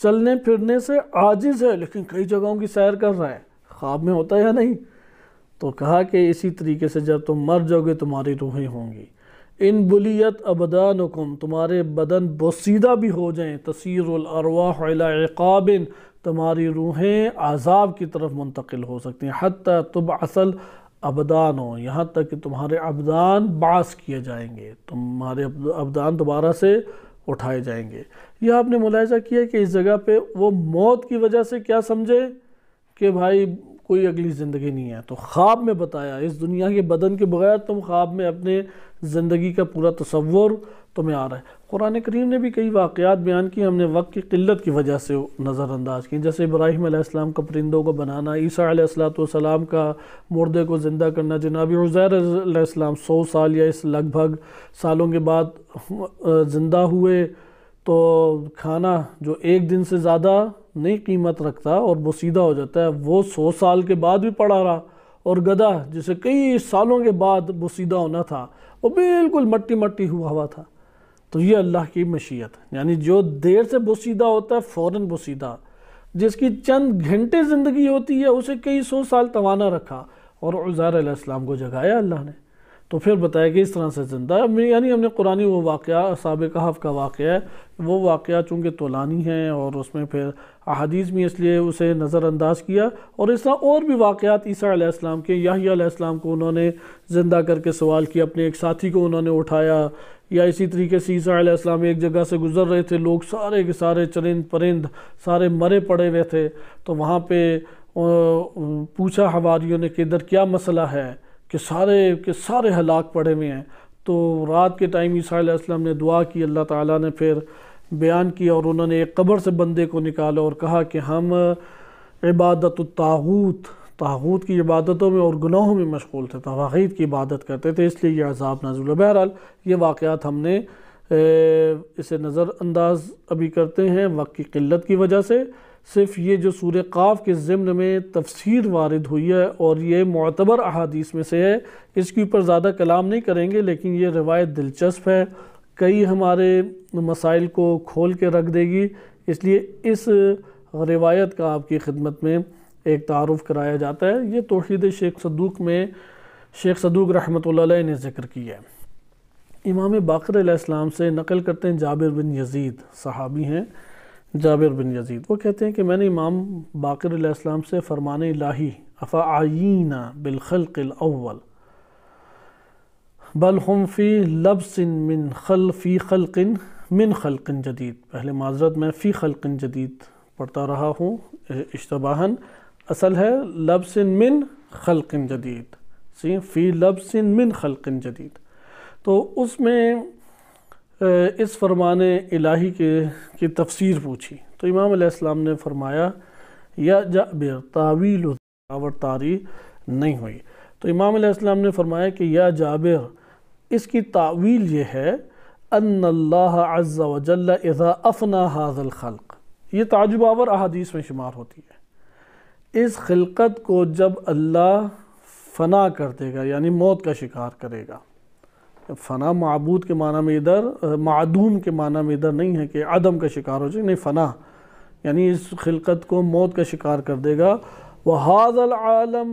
چلنے پھرنے سے عاجز ہے لیکن کئی جگہوں کی سیر کر رہا ہے۔ خواب میں ہوتا ہے یا نہیں؟ تو کہا کہ اسی طریقے سے جب تم مر جاؤ گے تمہاری روحیں ہوں گی، ان بلیت ابدانکم، تمہارے بدن بوسیدہ بھی ہو جائیں، تسیر الارواح الی عقاب، تمہاری روحیں عذاب کی طرف منتقل ہو سکتی ہیں، حتی تبعث الابدان، یہاں تک کہ تمہارے ابدان بعث کیے جائیں گے، تمہارے ابدان دوبارہ سے اٹھائے جائیں گے۔ یہ آپ نے ملاحظہ کیا کہ اس جگہ پہ وہ موت کی وجہ سے کیا سمجھے کہ بھائی کوئی اگلی زندگی نہیں ہے، تو خواب میں بتایا اس دنیا کے بدن کے بغیر تم خواب میں اپنے زندگی کا پورا تصور تمہیں آ رہا ہے۔ قرآن کریم نے بھی کئی واقعات بیان کی، ہم نے وقت کی قلت کی وجہ سے نظر انداز کی، جیسے ابراہیم علیہ السلام کا پرندوں کو بنانا، عیسیٰ علیہ السلام کا مردے کو زندہ کرنا، جناب عزیر علیہ السلام 100 سال یا اس لگ بھگ سالوں کے بعد زندہ ہوئے، تو کھانا جو ایک دن سے زیادہ نہیں قیمت رکھتا اور بوسیدہ ہو جاتا ہے وہ 100 سال کے بعد بھی پڑا رہا، اور گدھا جسے کئی سالوں کے بعد بوسیدہ ہونا تھا وہ بالکل مٹی مٹی ہوا تھا۔ تو یہ اللہ کی مشیت، یعنی جو دیر سے بوسیدہ ہوتا ہے فوراً بوسیدہ، جس کی چند گھنٹے زندگی ہوتی ہے اسے کئی 100 سال توانا رکھا، اور عزیر علیہ السلام کو جگایا اللہ نے، تو پھر بتایا کہ اس طرح سے زندہ ہے۔ یعنی ہم نے قرآنی وہ واقعہ اصحاب کہف کا واقعہ ہے، وہ واقعہ چونکہ طولانی ہے اور اس میں پھر احادیث بھی اس لیے اسے نظر انداز کیا، اور اس طرح اور بھی واقعات عیسیٰ علیہ السلام کے، یحییٰ علیہ السلام کو انہوں نے زندہ کر کے سوال کیا، اپنے ایک ساتھی کو انہوں نے اٹھایا، یا اسی طریقے سے عیسیٰ علیہ السلام ایک جگہ سے گزر رہے تھے، لوگ سارے کے سارے چرند پرند سارے مرے پڑے ہوئے تھے، تو وہاں پہ پوچھا حواریوں نے کہ ادھر کیا مسئلہ ہے کہ سارے ہلاک پڑے ہوئے ہیں، تو رات کے ٹائم عیسیٰ علیہ السلام نے دعا کی، اللہ تعالیٰ نے پھر بیان کیا، اور انہوں نے ایک قبر سے بندے کو نکالا اور کہا کہ ہم عبادت طاغوت کی عبادتوں میں اور گناہوں میں مشغول تھے، طواغیت کی عبادت کرتے تھے، اس لیے یہ عذاب نازل ہوا۔ بہرحال یہ واقعات ہم نے اسے نظر انداز ابھی کرتے ہیں وقت کی قلت کی وجہ سے، صرف یہ جو سورہ قاف کے ضمن میں تفسیر وارد ہوئی ہے اور یہ معتبر احادیث میں سے ہے، اس کے اوپر زیادہ کلام نہیں کریں گے، لیکن یہ روایت دلچسپ ہے، کئی ہمارے مسائل کو کھول کے رکھ دے گی، اس لیے اس روایت کا آپ کی خدمت میں ایک تعارف کرایا جاتا ہے۔ یہ توحید شیخ صدوق میں شیخ صدوق رحمۃ اللہ علیہ نے ذکر کیا ہے۔ امام باقر علیہ السلام سے نقل کرتے ہیں، جابر بن یزید صحابی ہیں، جابر بن یزید وہ کہتے ہیں کہ میں نے امام باقر علیہ السلام سے فرمان الہی افعینا بالخلق الاول بل ہم فی لبس فی خلق من خلق جدید، پہلے معذرت میں فی خلق جدید پڑھتا رہا ہوں اشتباہاً، اصل ہے لبس من خلق جدید، فی لبس من خلق جدید۔ تو اس میں اس فرمان الہی کی تفسیر پوچھی تو امام علیہ السلام نے فرمایا یا جابر تعویل اور تاریخ نہیں ہوئی، تو امام علیہ السلام نے فرمایا کہ یا جابر اس کی تعویل یہ ہے ان اللہ عز وجل اذا افنا هذا الخلق، یہ تعجب آور احادیث میں شمار ہوتی ہے، اس خلقت کو جب اللہ فنا کر دے گا یعنی موت کا شکار کرے گا، فنا معبود کے معنی میں ادھر معدوم کے معنی میں ادھر نہیں ہے کہ عدم کا شکار ہو جائے، نہیں، فنا یعنی اس خلقت کو موت کا شکار کر دے گا۔ وَهَذَا الْعَالَمُ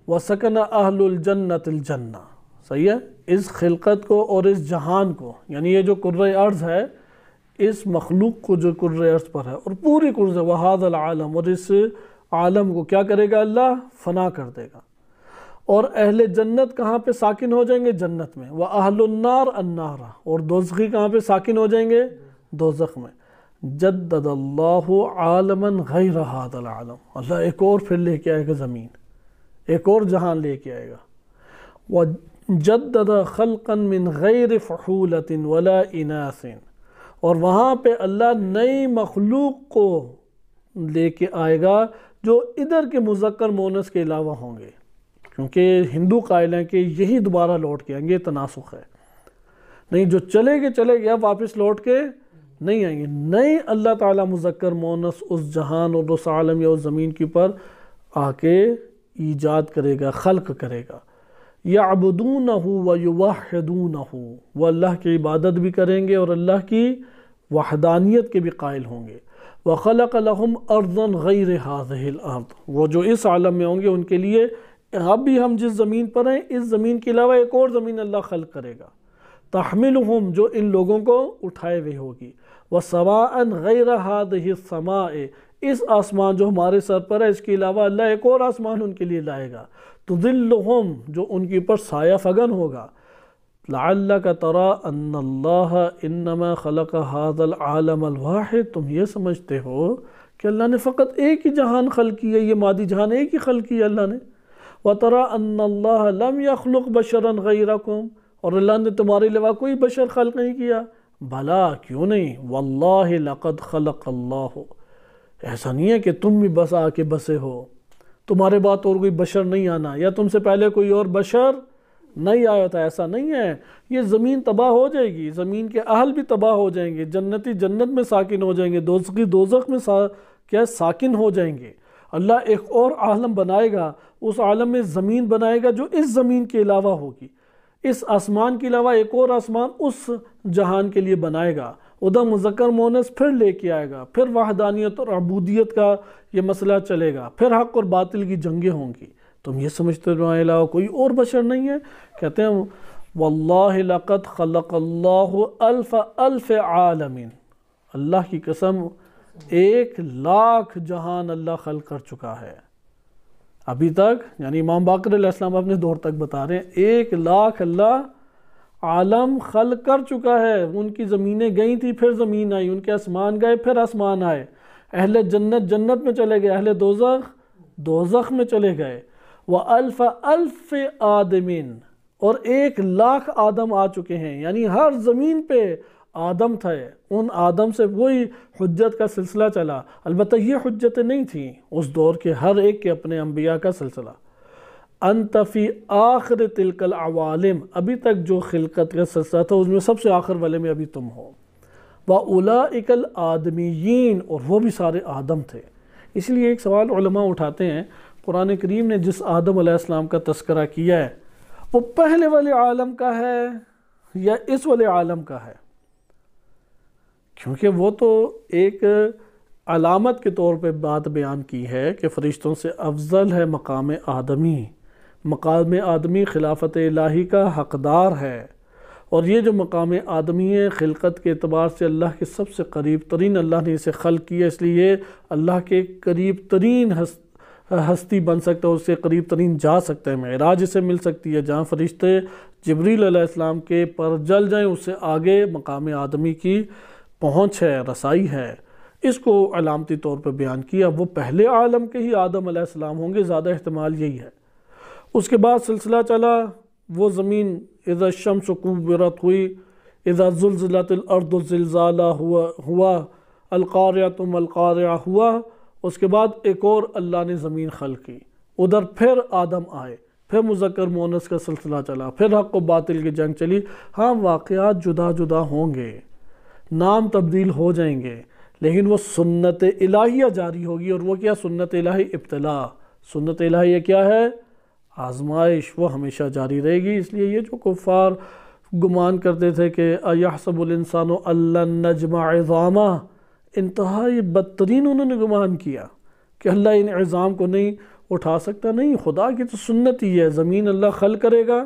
وَسَكَنَ أَهْلُ الْجَنَّةِ الْجَنَّةِ، صحیح ہے، اس خلقت کو اور اس جہان کو، یعنی یہ جو کرۂ ارض ہے، اس مخلوق کو جو کرۂ ارض پر ہے اور پوری کرۂ، وَهَذَا الْعَالَمُ، اور اس عالم کو کیا کرے گا اللہ؟ فنا کر دے گا۔ اور اہل جنت کہاں پہ ساکن ہو جائیں گے؟ جنت میں۔ وَأَهْلُ النَّارِ النَّارَ، اور دوزخی کہاں پہ ساکن ہو جائیں گے؟ دوزخ میں۔ جدد اللہ عالماً غیر هذا العالم، اللہ ایک اور پھر لے کے آئے گا زمین، ایک اور جہان لے کے آئے گا۔ وَجَدَّدَ خَلْقًا مِّن غَيْرِ فُحُولَةٍ وَلَا إِنَاثٍ، اور وہاں پہ اللہ نئی مخلوق کو لے کے آئے گا جو ادھر کے مذکر مونس کے علاوہ ہوں گے، کیونکہ ہندو قائل ہیں کہ یہی دوبارہ لوٹ کے آئیں گے، یہ تناسخ ہے، نہیں جو چلے گئے اب واپس لوٹ کے نہیں آئیں گے، نئے اللہ تعالیٰ مذکر مونس اس جہان اور اس عالم یا اس زمین کے اوپر آ کے ایجاد کرے گا، خلق کرے گا۔ یعبدونہ ویوحدونہ، وہ اللہ کی عبادت بھی کریں گے اور اللہ کی وحدانیت کے بھی قائل ہوں گے۔ وَخَلَقَ لَهُمْ أَرْضًا غَيْرَ هَذِهِ الْأَرْضِ، وہ جو اس عالم میں ہوں گے ان کے لیے اب بھی ہم جس زمین پر ہیں اس زمین کے علاوہ ایک اور زمین اللہ خلق کرے گا، تحملہم، جو ان لوگوں کو اٹھائے ہوئے ہوگی، وَسَمَاءً غَيْرَ هَذِهِ السَّمَاءِ، اس آسمان جو ہمارے سر پر ہے اس کے علاوہ اللہ ایک اور آسمان ان کے لیے لائے گا، تُظِلُّهُم، جو ان کے اوپر سایہ فگن ہوگا، لَعَلَّكَ تَرَىٰ أَنَّ اللَّهَ إِنَّمَا خَلَقَ هَذَا الْعَالَمَ الْوَاحِدَ، تم یہ سمجھتے ہو کہ اللہ نے فقط ایک ہی جہان خلق کیا، یہ مادی جہان ایک ہی خلق کیا اللہ نے، وَتَرَىٰ أَنَّ اللَّهَ لَمْ يَخْلُقْ بَشَرًا غَيْرَكُمْ، اور اللہ نے تمہارے علاوہ کوئی بشر خلق نہیں کیا، بھلا کیوں نہیں، وَاللَّهِ لَقَدْ خَلَقَ اللَّهُ، ایسا نہیں ہے کہ تم بھی بس آ کے بسے ہو، تمہارے بعد اور کوئی بشر نہیں آنا، یا تم سے پہلے کوئی اور بشر نہیں آیا تھا، ایسا نہیں ہے، یہ زمین تباہ ہو جائے گی، زمین کے اہل بھی تباہ ہو جائیں گے، جنتی جنت میں ساکن ہو جائیں گے، دوزخی دوزخ میں ساکن ہو جائیں گے، اللہ ایک اور عالم بنائے گا، اس عالم میں زمین بنائے گا جو اس زمین کے علاوہ ہوگی، اس آسمان کے علاوہ ایک اور آسمان اس جہان کے لیے بنائے گا، ادھر مذکر مونس پھر لے کے آئے گا، پھر وحدانیت اور عبودیت کا یہ مسئلہ چلے گا، پھر حق اور باطل کی جنگیں ہوں گی، تم یہ سمجھتے ہو تمہارے علاوہ کوئی اور بشر نہیں ہے؟ کہتے ہیں واللہ لقد خلق اللہ الف عالم، اللہ کی قسم 1,00,000 جہان اللہ خلق کر چکا ہے ابھی تک، یعنی امام باقر علیہ السلام اپنے دور تک بتا رہے ہیں 1,00,000 اللہ عالم خلق کر چکا ہے، ان کی زمینیں گئی تھی پھر زمین آئی، ان کے آسمان گئے پھر آسمان آئے، اہل جنت جنت میں چلے گئے، اہل دوزخ دوزخ میں چلے گئے، وَأَلْفَ آدَمٍ، اور 1,00,000 آدم آ چکے ہیں، یعنی ہر زمین پہ آدم تھے، ان آدم سے وہی حجت کا سلسلہ چلا، البتہ یہ حجتیں نہیں تھیں اس دور کے، ہر ایک کے اپنے انبیاء کا سلسلہ۔ انت فی آخر تلک العوالم، ابھی تک جو خلقت کا سلسلہ تھا اس میں سب سے آخر والے میں ابھی تم ہو، وَأُولَئِكَ الْآدَمِيِّينَ، اور وہ بھی سارے آدم تھے۔ اس لیے ایک سوال علماء اٹھاتے ہیں، قرآن کریم نے جس آدم علیہ السلام کا تذکرہ کیا ہے وہ پہلے والے عالم کا ہے یا اس والے عالم کا ہے؟ کیونکہ وہ تو ایک علامت کے طور پہ بات بیان کی ہے کہ فرشتوں سے افضل ہے مقام آدمی، مقام آدمی خلافت الہی کا حقدار ہے، اور یہ جو مقام آدمی ہے خلقت کے اعتبار سے اللہ کے سب سے قریب ترین اللہ نے اسے خلق کیا، اس لیے اللہ کے قریب ترین ہستی بن سکتا ہے، اس سے قریب ترین جا سکتا ہے، معراج اسے مل سکتی ہے، جہاں فرشتے جبریل علیہ السلام کے پر جل جائیں اس سے آگے مقام آدمی کی پہنچ ہے، رسائی ہے۔ اس کو علامتی طور پہ بیان کیا، وہ پہلے عالم کے ہی آدم علیہ السلام ہوں گے، زیادہ احتمال یہی ہے۔ اس کے بعد سلسلہ چلا، وہ زمین اذا الشمس کورت ہوئی، اذا زلزلت الارض زلزالہ ہوا، القارعۃ ما القارعہ ہوا۔ اس کے بعد ایک اور اللہ نے زمین خلق کی، ادھر پھر آدم آئے، پھر مذکر مؤنث کا سلسلہ چلا، پھر حق و باطل کی جنگ چلی۔ ہاں واقعات جدا جدا ہوں گے، نام تبدیل ہو جائیں گے، لیکن وہ سنت الہیہ جاری ہوگی۔ اور وہ کیا سنت الہی؟ ابتلا۔ سنت الہیہ کیا ہے؟ آزمائش، وہ ہمیشہ جاری رہے گی۔ اس لیے یہ جو کفار گمان کرتے تھے کہ اَيَحْسَبُ الْإِنسَانُ أَن لَّن نَّجْمَعَ عِظَامَهُ، انتہائی بدترین انہوں نے گمان کیا کہ اللہ ان عظام کو نہیں اٹھا سکتا۔ نہیں، خدا کی تو سنت ہی ہے، زمین اللہ خلق کرے گا،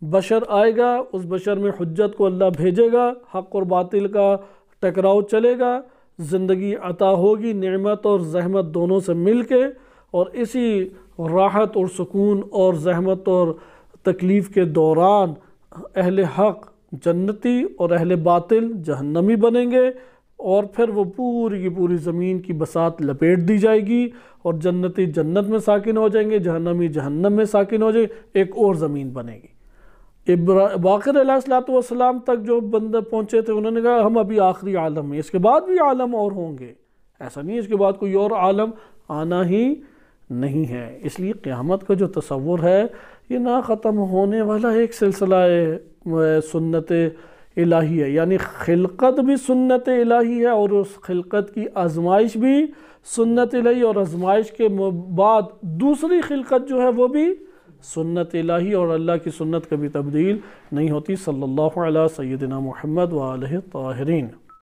بشر آئے گا، اس بشر میں حجت کو اللہ بھیجے گا، حق اور باطل کا ٹکراؤ چلے گا، زندگی عطا ہوگی نعمت اور زحمت دونوں سے مل کے، اور اسی راحت اور سکون اور زحمت اور تکلیف کے دوران اہل حق جنتی اور اہل باطل جہنمی بنیں گے، اور پھر وہ پوری کی پوری زمین کی بساط لپیٹ دی جائے گی، اور جنتی جنت میں ساکن ہو جائیں گے، جہنمی جہنم میں ساکن ہو جائیں گے، ایک اور زمین بنے گی۔ باقر علیہ السلام تک جو بندے پہنچے تھے انہوں نے کہا ہم ابھی آخری عالم ہیں، اس کے بعد بھی عالم اور ہوں گے، ایسا نہیں ہے اس کے بعد کوئی اور عالم آنا ہی نہیں ہے۔ اس لیے قیامت کا جو تصور ہے یہ نہ ختم ہونے والا ایک سلسلہ سنت الہی ہے، یعنی خلقت بھی سنت الہی ہے، اور اس خلقت کی آزمائش بھی سنت الہی، اور آزمائش کے بعد دوسری خلقت جو ہے وہ بھی سنت الہی، اور اللہ کی سنت کبھی تبدیل نہیں ہوتی۔ صلی اللہ علیہ سیدنا محمد وآلہ الطاہرین۔